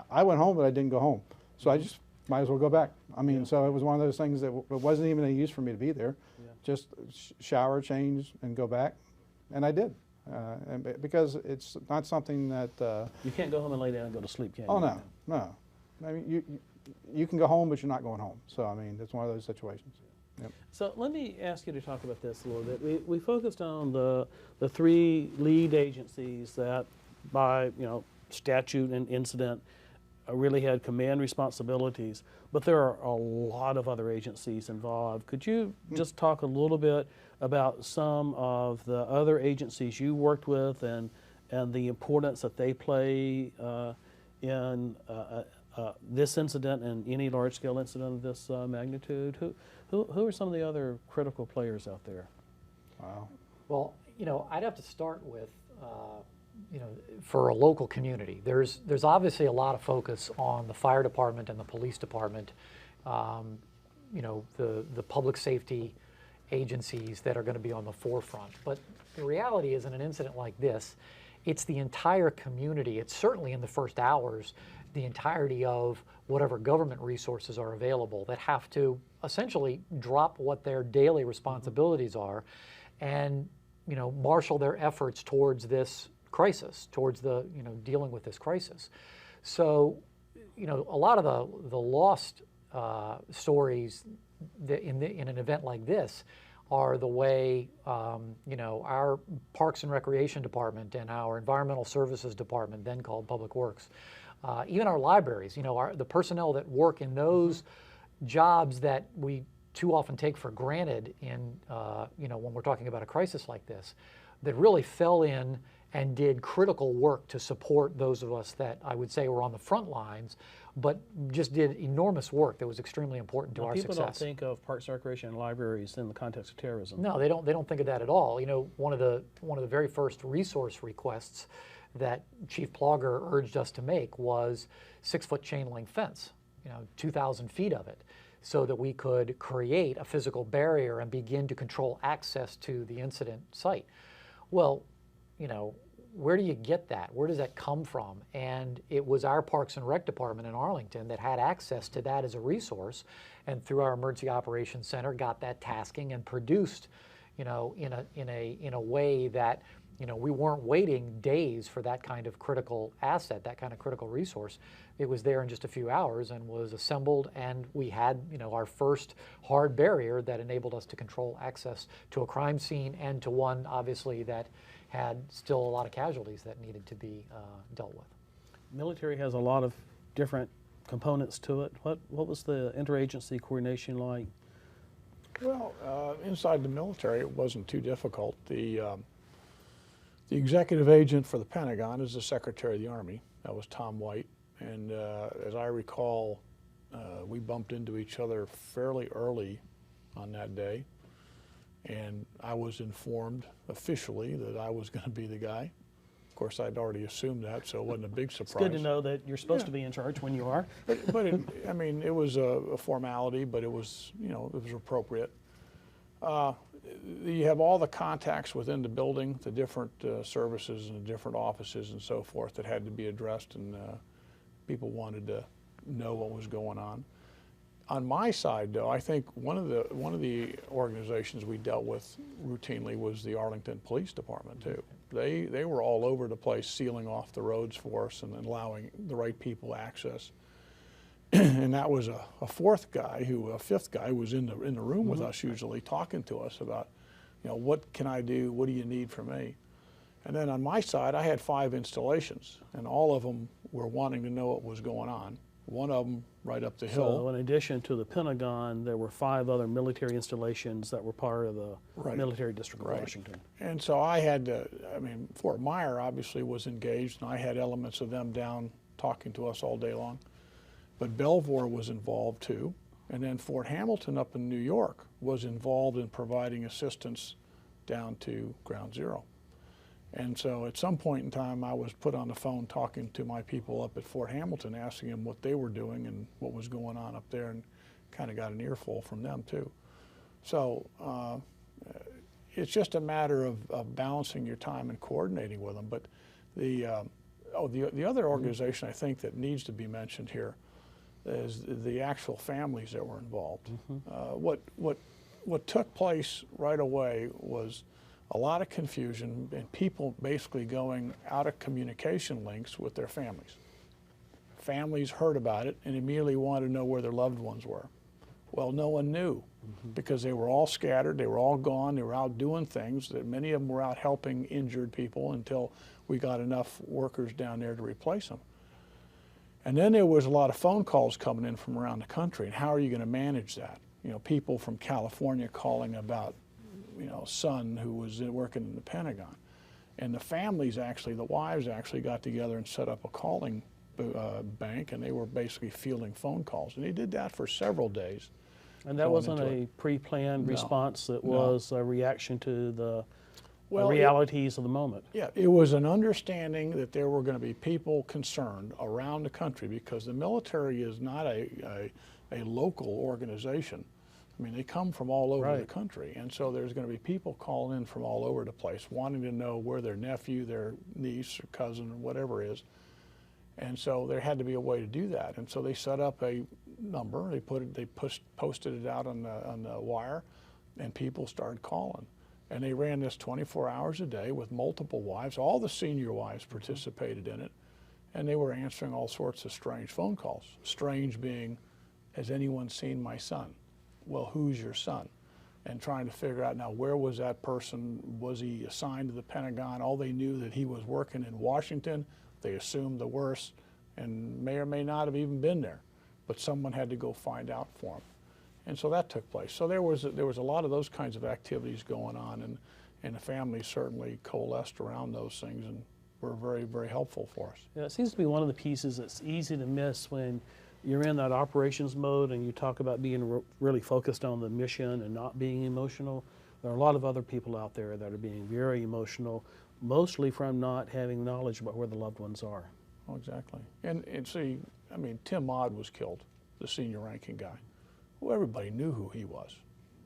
I went home, but I didn't go home. So I just might as well go back. I mean, so it was one of those things that it wasn't even any use for me to be there. Just shower, change, and go back. And I did. And because it's not something that... you can't go home and lay down and go to sleep, can you? Oh, no. I mean, you can go home, but you're not going home. So, I mean, it's one of those situations. So let me ask you to talk about this a little bit. We focused on the three lead agencies that, by statute and incident, really had command responsibilities. But there are a lot of other agencies involved. Could you just talk a little bit about some of the other agencies you worked with and the importance that they play in this incident and any large-scale incident of this magnitude? Who are some of the other critical players out there? Wow. Well, I'd have to start with, for a local community, there's obviously a lot of focus on the fire department and the police department, the public safety agencies that are going to be on the forefront. But the reality is, in an incident like this, it's the entire community. It's certainly in the first hours, the entirety of whatever government resources are available that have to essentially drop what their daily responsibilities are and marshal their efforts towards this crisis, towards the dealing with this crisis. So a lot of the lost stories in an event like this are the way our Parks and Recreation Department and our Environmental Services Department, then called Public Works, even our libraries, the personnel that work in those jobs that we too often take for granted in, when we're talking about a crisis like this, that really fell in and did critical work to support those of us that I would say were on the front lines, but just did enormous work that was extremely important to our people success. Don't think of Parks and Recreation and libraries in the context of terrorism. No, they don't think of that at all. One of the very first resource requests that Chief Plaugher urged us to make was 6-foot chain link fence, 2,000 feet of it, so that we could create a physical barrier and begin to control access to the incident site. Well, where do you get that? Where does that come from? And it was our Parks and Rec department in Arlington that had access to that as a resource, and through our Emergency Operations Center got that tasking and produced, in a way that we weren't waiting days for that kind of critical asset, that kind of critical resource. It was there in just a few hours and was assembled, and we had our first hard barrier that enabled us to control access to a crime scene, and to one obviously that had still a lot of casualties that needed to be dealt with. Military has a lot of different components to it. What was the interagency coordination like? Well, inside the military, it wasn't too difficult. The executive agent for the Pentagon is the Secretary of the Army. That was Tom White. And as I recall, we bumped into each other fairly early on that day. And I was informed officially that I was going to be the guy. Of course, I'd already assumed that, so it wasn't a big surprise. It's good to know that you're supposed to be in charge when you are. But it was a formality, but it was, it was appropriate. You have all the contacts within the building, the different services and the different offices and so forth that had to be addressed, and people wanted to know what was going on. On my side, though, I think one of the organizations we dealt with routinely was the Arlington Police Department too. They were all over the place, sealing off the roads for us and allowing the right people access. And that was a fifth guy who was in the room with us usually, talking to us about, what can I do? What do you need from me? And then on my side, I had 5 installations, and all of them were wanting to know what was going on. One of them right up the hill. So in addition to the Pentagon, there were 5 other military installations that were part of the military district of Washington. And so I had to, Fort Myer obviously was engaged, and I had elements of them down talking to us all day long. But Belvoir was involved too. And then Fort Hamilton up in New York was involved in providing assistance down to Ground Zero. And so at some point in time, I was put on the phone talking to my people up at Fort Hamilton, asking them what they were doing and what was going on up there, and kind of got an earful from them too. So it's just a matter of balancing your time and coordinating with them. But the other organization I think that needs to be mentioned here is the actual families that were involved. What took place right away was a lot of confusion and people basically going out of communication links with their families. Families heard about it and immediately wanted to know where their loved ones were. Well, no one knew because they were all scattered, they were all gone, they were out doing things. That many of them were out helping injured people until we got enough workers down there to replace them. And then there was a lot of phone calls coming in from around the country, and how are you going to manage that? You know, people from California calling about, you know, son who was working in the Pentagon. And the families actually, the wives actually got together and set up a calling bank, and they were basically fielding phone calls. And they did that for several days. And that wasn't a pre-planned response, that was a reaction to the realities of the moment. Yeah, it was an understanding that there were going to be people concerned around the country, because the military is not a local organization. I mean, they come from all over the country, and so there's going to be people calling in from all over the place wanting to know where their nephew, their niece, or cousin, or whatever is. And so there had to be a way to do that. And so they set up a number, posted it out on the wire, and people started calling. And they ran this 24 hours a day with multiple wives. All the senior wives participated in it, and they were answering all sorts of strange phone calls. Strange being, has anyone seen my son? Well, who's your son? And trying to figure out, now, where was that person? Was he assigned to the Pentagon? All they knew that he was working in Washington. They assumed the worst and may or may not have even been there, but someone had to go find out for him. And so that took place. So there was a lot of those kinds of activities going on, and the family certainly coalesced around those things and were very, very helpful for us. Yeah, it seems to be one of the pieces that's easy to miss when you're in that operations mode and you talk about being really focused on the mission and not being emotional. There are a lot of other people out there that are being very emotional, mostly from not having knowledge about where the loved ones are. Oh, exactly. And see, I mean, Tim Maude was killed, the senior ranking guy. Well, everybody knew who he was.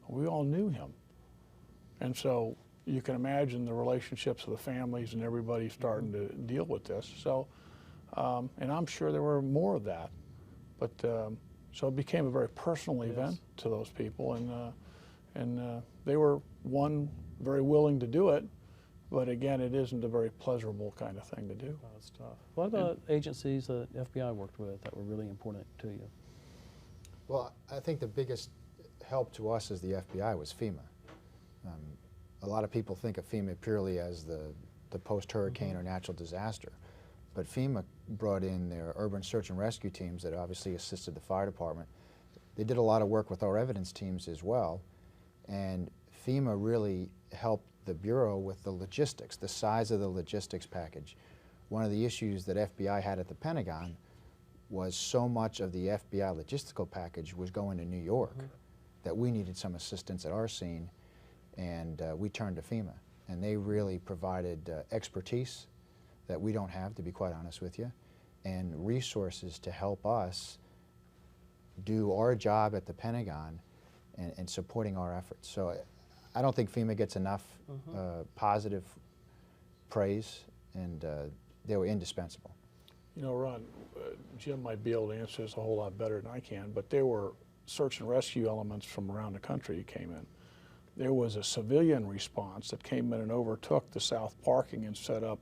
We all knew him. And so you can imagine the relationships of the families and everybody starting to deal with this. So, and I'm sure there were more of that. But so it became a very personal event to those people, and they were, one, very willing to do it, but again, it isn't a very pleasurable kind of thing to do. That's tough. What about agencies that FBI worked with that were really important to you? Well, I think the biggest help to us as the FBI was FEMA. A lot of people think of FEMA purely as the post-hurricane or natural disaster. But FEMA brought in their urban search and rescue teams that obviously assisted the fire department. They did a lot of work with our evidence teams as well. And FEMA really helped the Bureau with the logistics, the size of the logistics package. One of the issues that FBI had at the Pentagon was so much of the FBI logistical package was going to New York that we needed some assistance at our scene, and we turned to FEMA. And they really provided expertise that we don't have, to be quite honest with you, and resources to help us do our job at the Pentagon and supporting our efforts. So I don't think FEMA gets enough positive praise, and they were indispensable. You know, Ron, Jim might be able to answer this a whole lot better than I can, but there were search and rescue elements from around the country that came in. There was a civilian response that came in and overtook the south parking and set up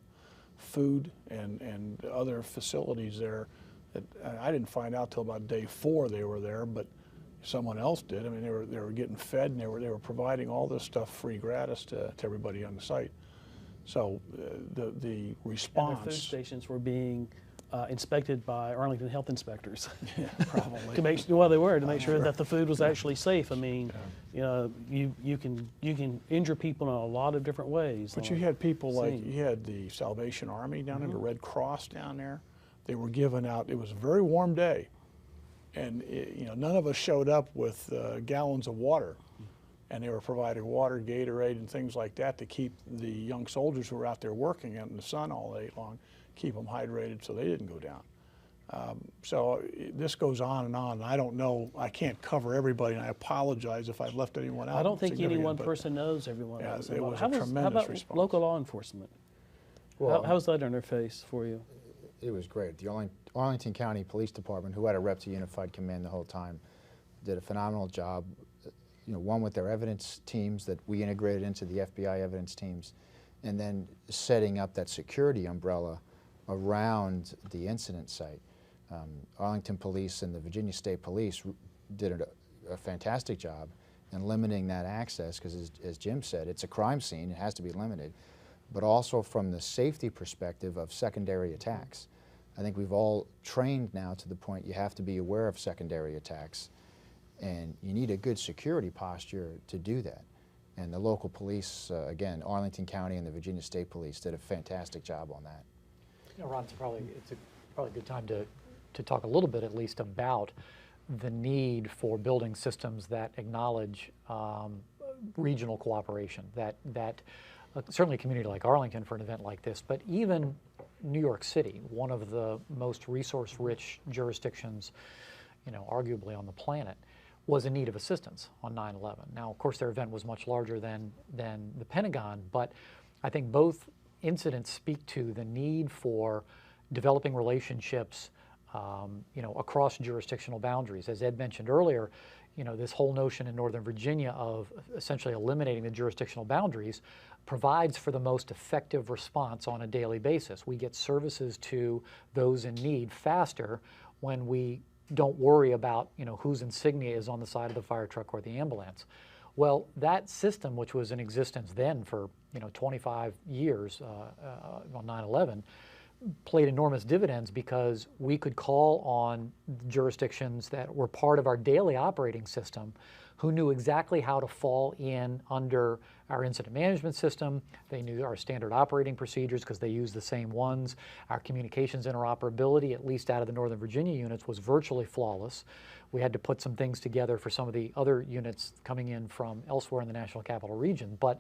food and other facilities there that I didn't find out till about day 4 they were there, but someone else did. I mean, they were getting fed, and they were providing all this stuff free gratis to everybody on the site. So the response. And the food stations were being inspected by Arlington health inspectors. Yeah, probably. To make well, they were to make sure that the food was actually safe. I mean, you know, you can injure people in a lot of different ways. But you had people like, you had the Salvation Army down there, the Red Cross down there. They were giving out, it was a very warm day, and you know, none of us showed up with gallons of water, and they were providing water, Gatorade, and things like that to keep the young soldiers who were out there working out in the sun all day long, keep them hydrated so they didn't go down. So this goes on, and I don't know, I can't cover everybody, and I apologize if I've left anyone out. I don't think any one person knows everyone else. It was how a tremendous how about response. local law enforcement? Well, How's that interface for you? It was great. The Arlington County Police Department, who had a rep to Unified Command the whole time, did a phenomenal job. You know, one with their evidence teams that we integrated into the FBI evidence teams, and then setting up that security umbrella around the incident site. Arlington Police and the Virginia State Police did a fantastic job in limiting that access, because as Jim said, it's a crime scene, it has to be limited, but also from the safety perspective of secondary attacks. I think we've all trained now to the point you have to be aware of secondary attacks, and you need a good security posture to do that. And the local police, again, Arlington County and the Virginia State Police did a fantastic job on that. You know, Ron, it's probably a good time to talk a little bit at least about the need for building systems that acknowledge regional cooperation, that certainly a community like Arlington for an event like this, but even New York City, one of the most resource-rich jurisdictions, you know, arguably on the planet, was in need of assistance on 9/11. Now, of course, their event was much larger than the Pentagon, but I think both incidents speak to the need for developing relationships, you know, across jurisdictional boundaries. As Ed mentioned earlier, you know, this whole notion in Northern Virginia of essentially eliminating the jurisdictional boundaries provides for the most effective response on a daily basis. We get services to those in need faster when we don't worry about, you know, whose insignia is on the side of the fire truck or the ambulance. Well, that system, which was in existence then for, you know, 25 years on 9/11, played enormous dividends because we could call on jurisdictions that were part of our daily operating system who knew exactly how to fall in under our incident management system. They knew our standard operating procedures because they used the same ones. Our communications interoperability, at least out of the Northern Virginia units, was virtually flawless. We had to put some things together for some of the other units coming in from elsewhere in the National Capital Region, but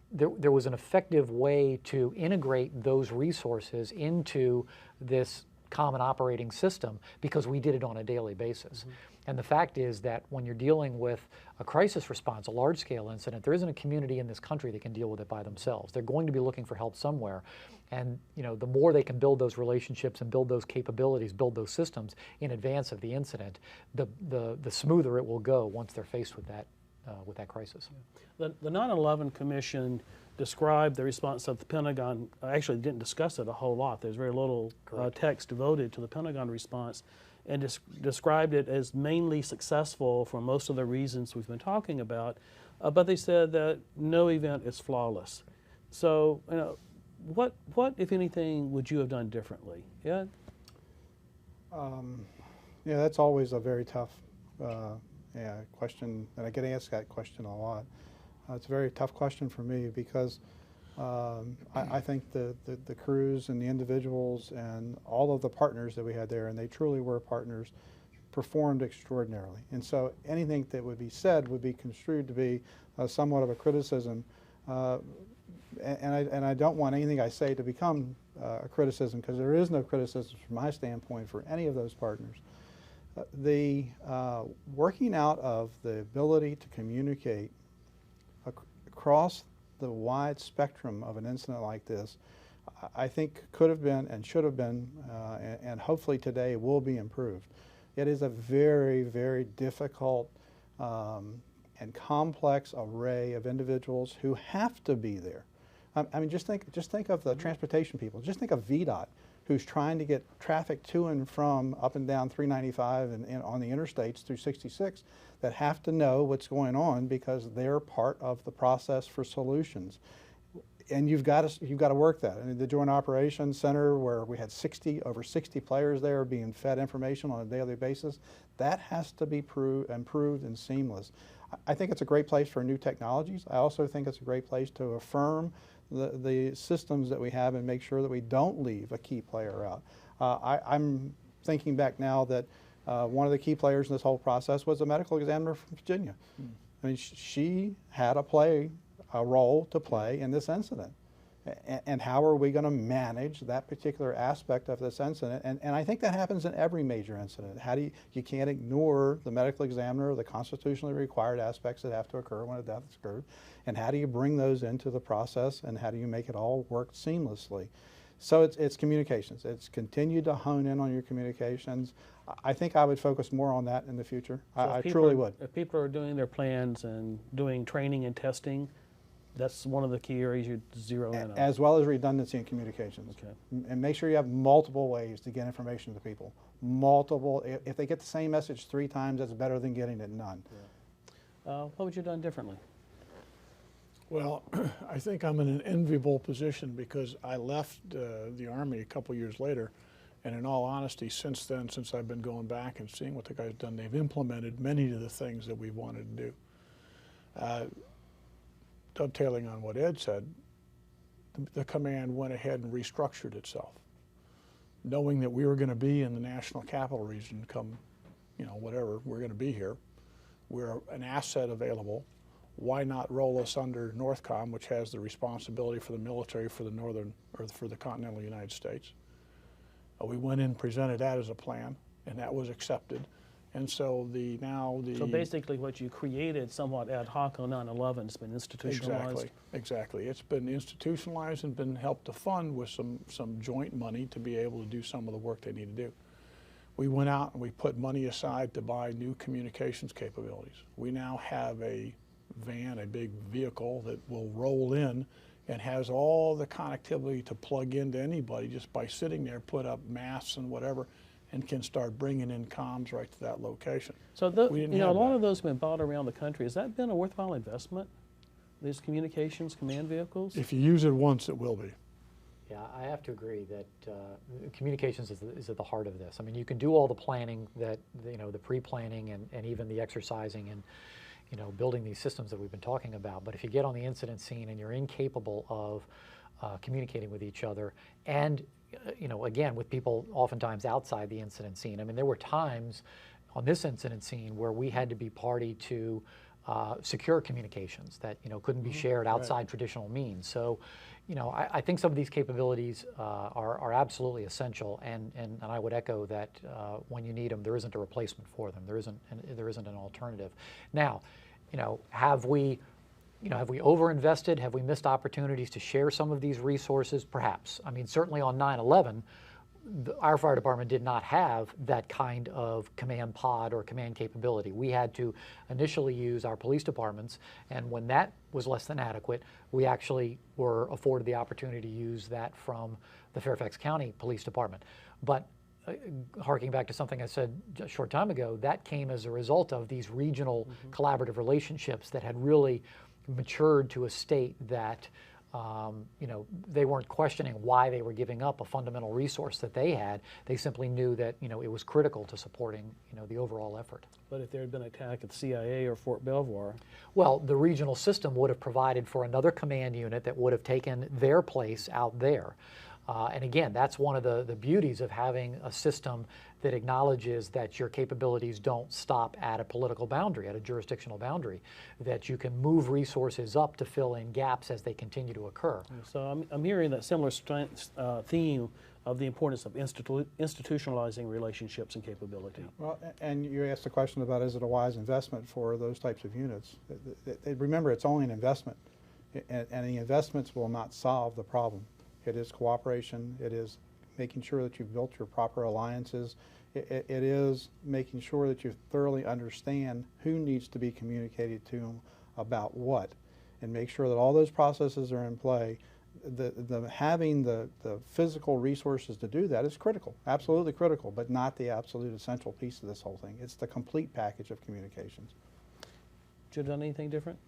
there was an effective way to integrate those resources into this common operating system because we did it on a daily basis. Mm-hmm. And the fact is that when you're dealing with a crisis response, a large-scale incident, there isn't a community in this country that can deal with it by themselves. They're going to be looking for help somewhere. And you know, the more they can build those relationships and build those capabilities, build those systems in advance of the incident, the smoother it will go once they're faced with that crisis. The 9/11 Commission described the response of the Pentagon. Actually didn't discuss it a whole lot. There's very little text devoted to the Pentagon response, and described it as mainly successful for most of the reasons we've been talking about, but they said that no event is flawless. So, you know, what if anything would you have done differently? Yeah. Yeah, that's always a very tough question, and I get asked that question a lot. It's a very tough question for me because I think the crews and the individuals and all of the partners that we had there, and they truly were partners, performed extraordinarily. And so anything that would be said would be construed to be somewhat of a criticism. And I don't want anything I say to become a criticism, because there is no criticism from my standpoint for any of those partners. The working out of the ability to communicate across the wide spectrum of an incident like this, I think could have been and should have been, and hopefully today will be improved. It is a very, very difficult and complex array of individuals who have to be there. I mean, just think of the transportation people. Just think of VDOT, who's trying to get traffic to and from up and down 395 and on the interstates through 66, that have to know what's going on because they're part of the process for solutions. And you've got to work that. I mean, the Joint Operations Center, where we had over 60 players there being fed information on a daily basis, that has to be improved and seamless. I think it's a great place for new technologies. I also think it's a great place to affirm the systems that we have and make sure that we don't leave a key player out. I'm thinking back now that one of the key players in this whole process was a medical examiner from Virginia. I mean, she had a role to play in this incident. And how are we going to manage that particular aspect of this incident? And I think that happens in every major incident. You can't ignore the medical examiner, the constitutionally required aspects that have to occur when a death has occurred. And how do you bring those into the process, and how do you make it all work seamlessly? So it's communications. It's continue to hone in on your communications. I think I would focus more on that in the future. So I truly would. If people are doing their plans and doing training and testing, that's one of the key areas you zero in on. As well as redundancy in communications. Okay. And make sure you have multiple ways to get information to people. Multiple. If they get the same message 3 times, that's better than getting it none. What would you have done differently? Well, I think I'm in an enviable position because I left the Army a couple years later, and in all honesty, since then, since I've been going back and seeing what the guys done, they've implemented many of the things that we wanted to do. Dovetailing on what Ed said, the command went ahead and restructured itself, knowing that we were going to be in the National Capital Region come, whatever, we're going to be here. We're an asset available. Why not roll us under NORTHCOM, which has the responsibility for the military for the northern, or for the continental United States? We went in and presented that as a plan, and that was accepted. And so So basically what you created somewhat ad hoc on 9/11 has been institutionalized? Exactly. It's been institutionalized and been helped to fund with some joint money to be able to do some of the work they need to do. We went out and we put money aside to buy new communications capabilities. We now have a van, a big vehicle that will roll in and has all the connectivity to plug into anybody just by sitting there, put up masts and whatever, and can start bringing in comms right to that location. So a lot of those have been bought around the country. Has that been a worthwhile investment, these communications command vehicles? If you use it once, it will be. Yeah, I have to agree that communications is at the heart of this. I mean, you can do all the planning, that the pre-planning and even the exercising and building these systems that we've been talking about. But if you get on the incident scene and you're incapable of communicating with each other, and again, with people oftentimes outside the incident scene. I mean, there were times on this incident scene where we had to be party to secure communications that couldn't be shared outside traditional means. So, I think some of these capabilities are absolutely essential, and I would echo that when you need them, there isn't a replacement for them. There isn't an alternative. Now, have we overinvested? Have we missed opportunities to share some of these resources? Perhaps. I mean, certainly on 9/11, our fire department did not have that kind of command pod or command capability. We had to initially use our police departments, and when that was less than adequate, we actually were afforded the opportunity to use that from the Fairfax County Police Department. But harking back to something I said a short time ago, that came as a result of these regional collaborative relationships that had really matured to a state that they weren't questioning why they were giving up a fundamental resource that they had. They simply knew that it was critical to supporting the overall effort. But if there had been an attack at the CIA or Fort Belvoir? Well, the regional system would have provided for another command unit that would have taken their place out there. And again, that's one of the beauties of having a system that acknowledges that your capabilities don't stop at a political boundary, at a jurisdictional boundary, that you can move resources up to fill in gaps as they continue to occur. So I'm hearing that similar theme of the importance of institutionalizing relationships and capability. Well, and you asked the question about, is it a wise investment for those types of units? Remember, it's only an investment, and the investments will not solve the problem. It is cooperation. It is making sure that you've built your proper alliances. It is making sure that you thoroughly understand who needs to be communicated to about what, and make sure that all those processes are in play. Having the physical resources to do that is critical, absolutely critical, but not the absolute essential piece of this whole thing. It's the complete package of communications. Should have done anything different?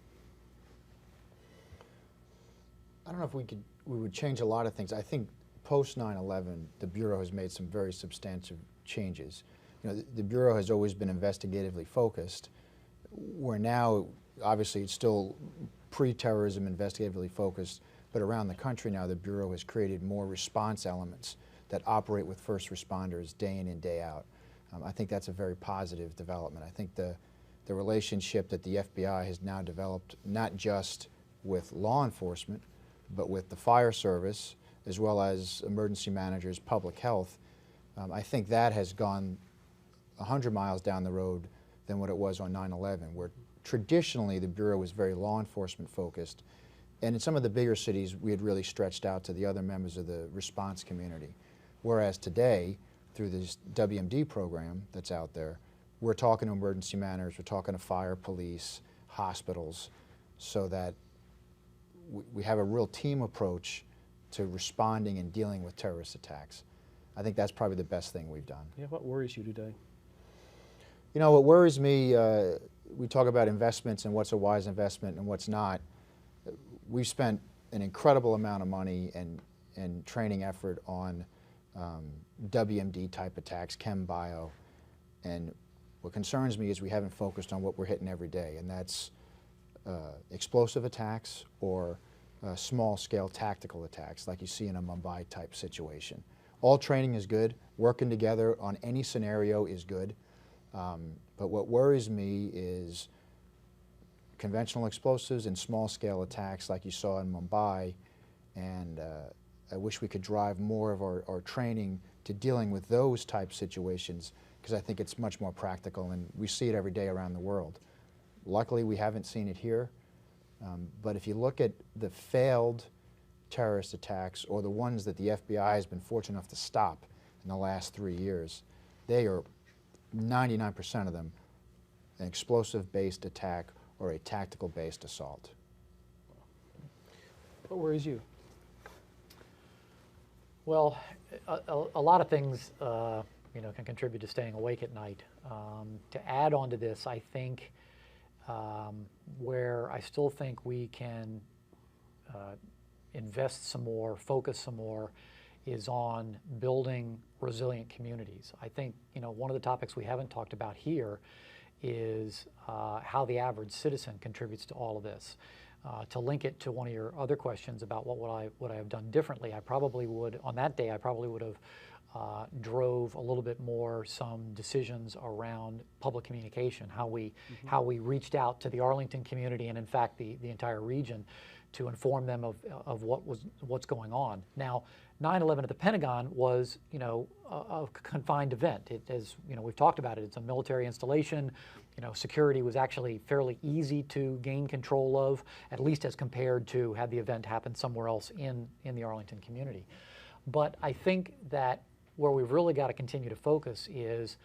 I don't know if we would change a lot of things. I think post 9/11, the Bureau has made some very substantive changes. The Bureau has always been investigatively focused, where now, obviously, it's still pre-terrorism investigatively focused, but around the country now, the Bureau has created more response elements that operate with first responders day in and day out. I think that's a very positive development. I think the relationship that the FBI has now developed, not just with law enforcement, but with the fire service, as well as emergency managers, public health, I think that has gone 100 miles down the road than what it was on 9/11, where traditionally the Bureau was very law enforcement focused. And in some of the bigger cities, we had really stretched out to the other members of the response community. Whereas today, through this WMD program that's out there, we're talking to emergency managers, we're talking to fire, police, hospitals, so that we have a real team approach to responding and dealing with terrorist attacks. I think that's probably the best thing we've done. Yeah, what worries you today? You know, what worries me, we talk about investments and what's a wise investment and what's not. We've spent an incredible amount of money and training effort on WMD type attacks, chem bio, and what concerns me is we haven't focused on what we're hitting every day, and that's explosive attacks or small scale tactical attacks like you see in a Mumbai type situation. All training is good, working together on any scenario is good, but what worries me is conventional explosives and small scale attacks like you saw in Mumbai, and I wish we could drive more of our training to dealing with those type situations, because I think it's much more practical and we see it every day around the world. Luckily we haven't seen it here, but if you look at the failed terrorist attacks or the ones that the FBI has been fortunate enough to stop in the last 3 years, they are 99% of them an explosive-based attack or a tactical-based assault. What worries you? Well, a lot of things you know, can contribute to staying awake at night. To add on to this, I think where I still think we can invest some more, focus some more, is on building resilient communities. I think, you know, one of the topics we haven't talked about here is how the average citizen contributes to all of this. To link it to one of your other questions about what would I have done differently, I probably would, on that day, I probably would have drove a little bit more some decisions around public communication, how we reached out to the Arlington community and in fact the entire region to inform them of what's going on. Now, 9/11 at the Pentagon was, you know, a confined event. It, as you know, we've talked about it. It's a military installation. You know, security was actually fairly easy to gain control of, at least as compared to had the event happened somewhere else in the Arlington community. But I think that where we've really got to continue to focus is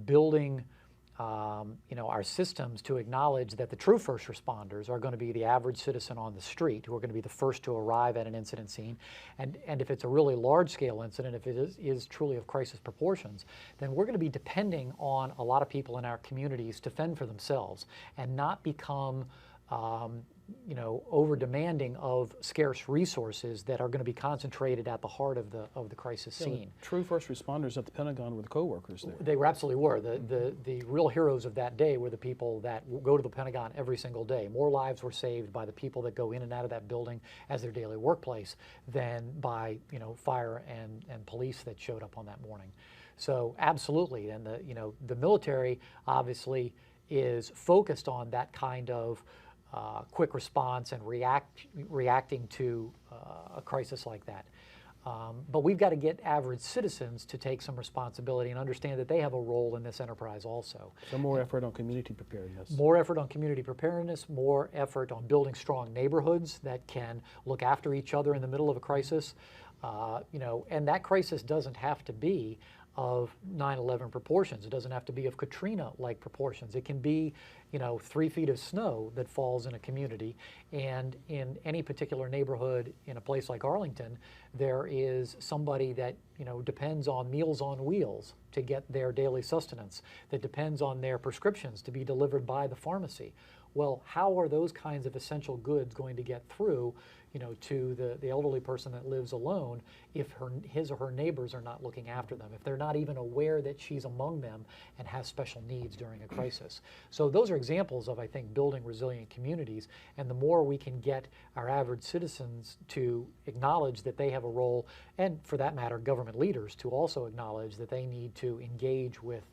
building you know, our systems to acknowledge that the true first responders are going to be the average citizen on the street, who are going to be the first to arrive at an incident scene. And if it's a really large-scale incident, if it is truly of crisis proportions, then we're going to be depending on a lot of people in our communities to fend for themselves and not become you know, over-demanding of scarce resources that are going to be concentrated at the heart of the crisis scene. The true first responders at the Pentagon were the co-workers there. They were absolutely were. The real heroes of that day were the people that go to the Pentagon every single day. More lives were saved by the people that go in and out of that building as their daily workplace than by, you know, fire and police that showed up on that morning. So absolutely, and the military obviously is focused on that kind of quick response and reacting to a crisis like that. But we've got to get average citizens to take some responsibility and understand that they have a role in this enterprise also. So more effort on community preparedness. More effort on community preparedness, more effort on building strong neighborhoods that can look after each other in the middle of a crisis. You know, and that crisis doesn't have to be of 9/11 proportions. It doesn't have to be of Katrina-like proportions. It can be, you know, 3 feet of snow that falls in a community, and in any particular neighborhood in a place like Arlington, there is somebody that, you know, depends on Meals on Wheels to get their daily sustenance, that depends on their prescriptions to be delivered by the pharmacy. Well, how are those kinds of essential goods going to get through, you know, to the elderly person that lives alone if his or her neighbors are not looking after them, if they're not even aware that she's among them and has special needs during a crisis? So those are examples of, I think, building resilient communities, and the more we can get our average citizens to acknowledge that they have a role, and for that matter, government leaders to also acknowledge that they need to engage with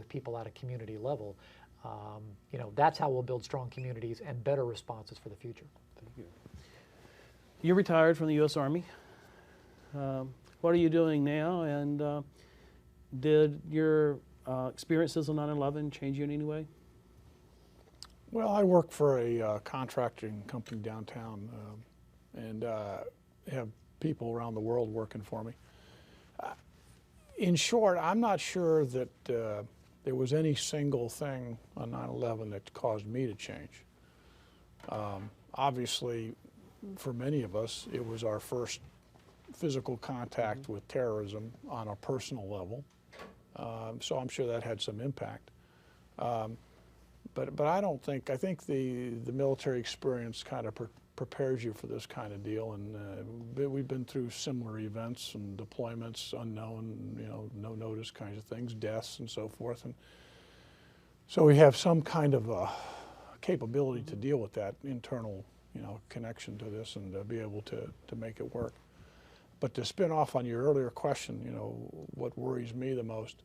people at a community level, you know, that's how we'll build strong communities and better responses for the future. Thank you. You retired from the U.S. Army. What are you doing now, and did your experiences on 9/11 change you in any way? Well, I work for a contracting company downtown and have people around the world working for me. In short, I'm not sure that there was any single thing on 9/11 that caused me to change. Obviously, for many of us, it was our first physical contact with terrorism on a personal level. So I'm sure that had some impact. But I don't think, I think the military experience kind of prepares you for this kind of deal, and we've been through similar events and deployments, unknown, you know, no notice kinds of things, deaths and so forth, and so we have some kind of capability to deal with that internal, you know, connection to this and be able to make it work. But to spin off on your earlier question, you know, what worries me the most,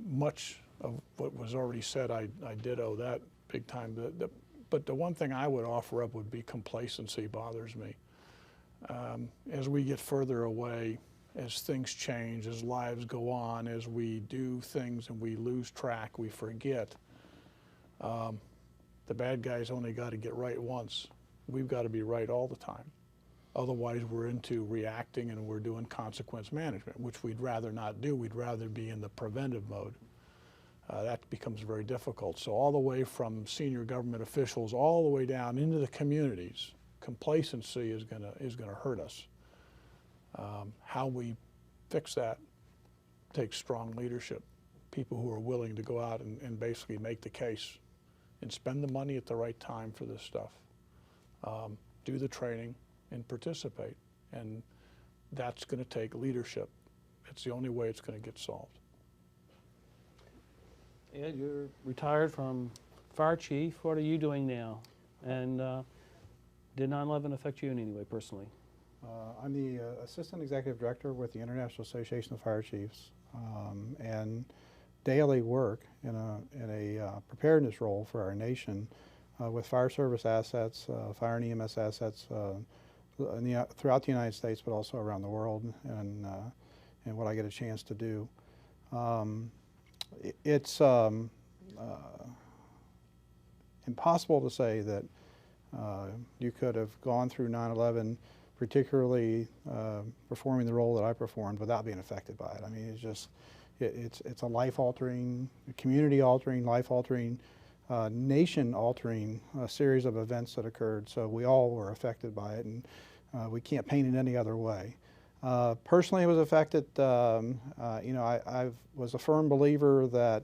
much of what was already said, I ditto that big time. But the one thing I would offer up would be complacency bothers me. As we get further away, as things change, as lives go on, as we do things and we lose track, we forget. The bad guys only got to get right once. We've got to be right all the time. Otherwise, we're into reacting and we're doing consequence management, which we'd rather not do. We'd rather be in the preventive mode. That becomes very difficult. So all the way from senior government officials all the way down into the communities, complacency is gonna hurt us. How we fix that takes strong leadership, people who are willing to go out and basically make the case and spend the money at the right time for this stuff. Do the training and participate. And that's going to take leadership. It's the only way it's going to get solved. Ed, you're retired from fire chief. What are you doing now? And did 9/11 affect you in any way personally? I'm the Assistant Executive Director with the International Association of Fire Chiefs, and daily work in a preparedness role for our nation with fire service assets, fire and EMS assets throughout the United States, but also around the world, and what I get a chance to do. It's impossible to say that you could have gone through 9/11, particularly performing the role that I performed, without being affected by it. I mean, it's just, it's a life-altering, community-altering, life-altering, nation-altering series of events that occurred. So we all were affected by it, and we can't paint it any other way. Personally, I was affected. You know, I was a firm believer that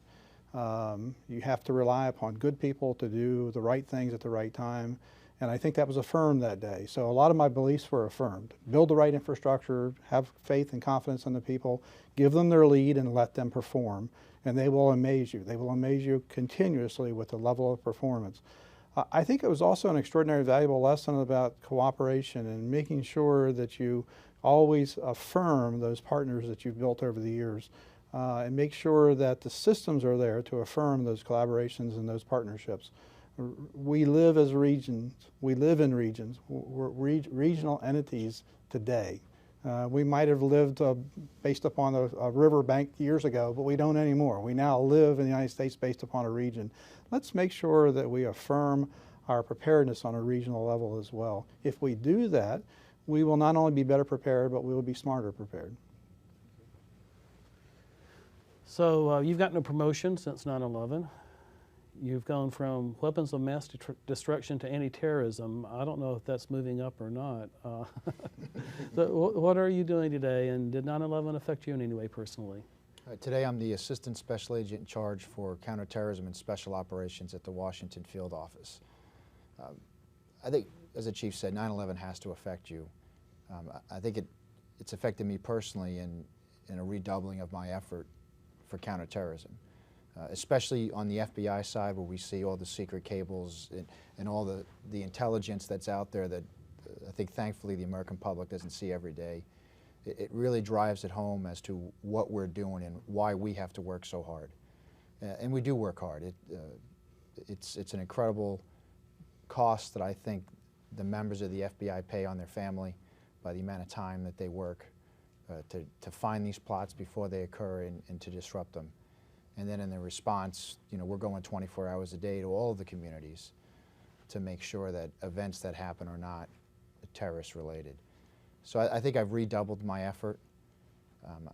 you have to rely upon good people to do the right things at the right time. And I think that was affirmed that day. So a lot of my beliefs were affirmed. Build the right infrastructure, have faith and confidence in the people, give them their lead and let them perform. And they will amaze you. They will amaze you continuously with the level of performance. I think it was also an extraordinarily valuable lesson about cooperation and making sure that you always affirm those partners that you've built over the years and make sure that the systems are there to affirm those collaborations and those partnerships. We live as regions. We live in regions. We're regional entities today. We might have lived based upon a river bank years ago, but we don't anymore. We now live in the United States based upon a region. Let's make sure that we affirm our preparedness on a regional level as well. If we do that, we will not only be better prepared, but we will be smarter prepared. So you've gotten a promotion since 9/11. You've gone from weapons of mass destruction to anti-terrorism. I don't know if that's moving up or not. So what are you doing today, and did 9/11 affect you in any way personally? Today I'm the Assistant Special Agent in charge for counterterrorism and special operations at the Washington Field Office. I think, as the Chief said, 9/11 has to affect you. I think it's affected me personally in a redoubling of my effort for counterterrorism. Especially on the FBI side, where we see all the secret cables and all the intelligence that's out there that I think thankfully the American public doesn't see every day. It really drives it home as to what we're doing and why we have to work so hard. And we do work hard. It's an incredible cost that I think the members of the FBI pay on their family by the amount of time that they work to find these plots before they occur and to disrupt them. And then in the response, you know, we're going 24 hours a day to all of the communities to make sure that events that happen are not terrorist related. So I think I've redoubled my effort,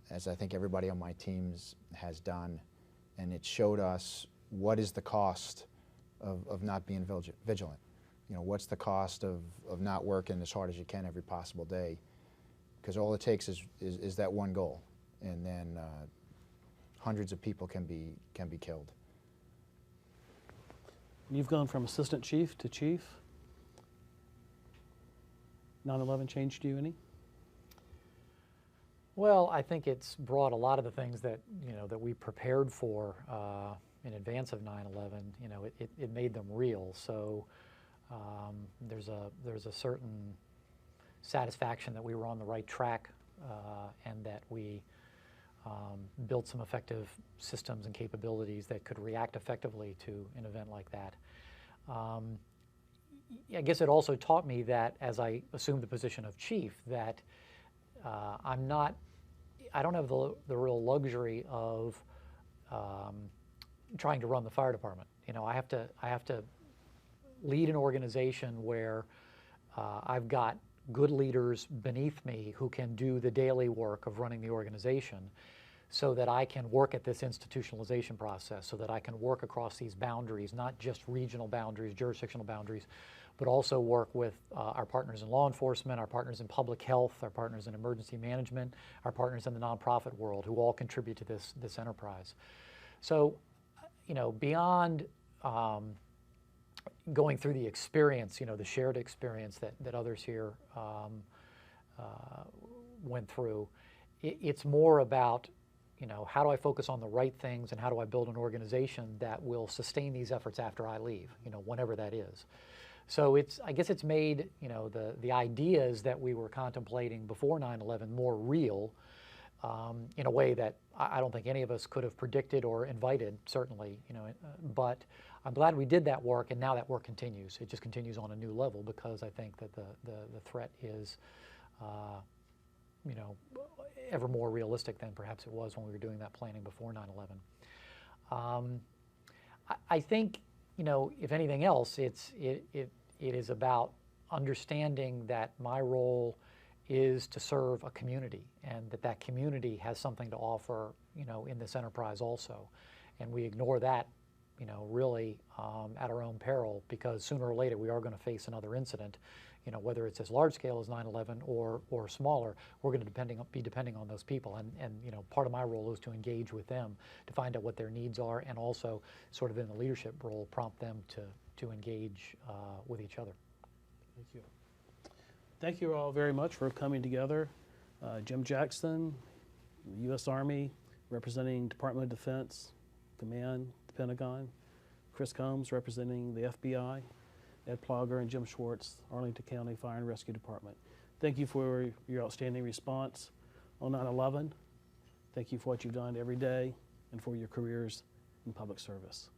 as I think everybody on my teams has done, and it showed us what is the cost of not being vigilant. You know, what's the cost of not working as hard as you can every possible day? Because all it takes is that one goal, and then hundreds of people can be killed. You've gone from assistant chief to chief. 9/11 changed you any? Well, I think it's brought a lot of the things that, that we prepared for in advance of 9/11, it made them real. So there's a certain satisfaction that we were on the right track and that we built some effective systems and capabilities that could react effectively to an event like that. I guess it also taught me that as I assumed the position of chief, that I don't have the real luxury of trying to run the fire department. I have to lead an organization where I've got good leaders beneath me who can do the daily work of running the organization, so that I can work at this institutionalization process, so that I can work across these boundaries, not just regional boundaries, jurisdictional boundaries, but also work with our partners in law enforcement, our partners in public health, our partners in emergency management, our partners in the nonprofit world, who all contribute to this enterprise. So, beyond going through the experience, the shared experience that others here went through, it's more about, how do I focus on the right things, and how do I build an organization that will sustain these efforts after I leave, whenever that is. So I guess it's made, the ideas that we were contemplating before 9/11 more real in a way that I don't think any of us could have predicted or invited, certainly, but I'm glad we did that work, and now that work continues. It just continues on a new level, because I think that the threat is, ever more realistic than perhaps it was when we were doing that planning before 9/11. I think, if anything else, it is about understanding that my role is to serve a community, and that community has something to offer, in this enterprise also. And we ignore that, really at our own peril, because sooner or later we are going to face another incident, whether it's as large scale as 9/11 or smaller. We're going to be depending on those people, and part of my role is to engage with them to find out what their needs are, and also sort of in the leadership role prompt them to engage with each other. Thank you. Thank you all very much for coming together. Jim Jackson, U.S. Army, representing Department of Defense, Command, the Pentagon. Chris Combs, representing the FBI. Ed Plaugher and Jim Schwartz, Arlington County Fire and Rescue Department. Thank you for your outstanding response on 9/11. Thank you for what you've done every day and for your careers in public service.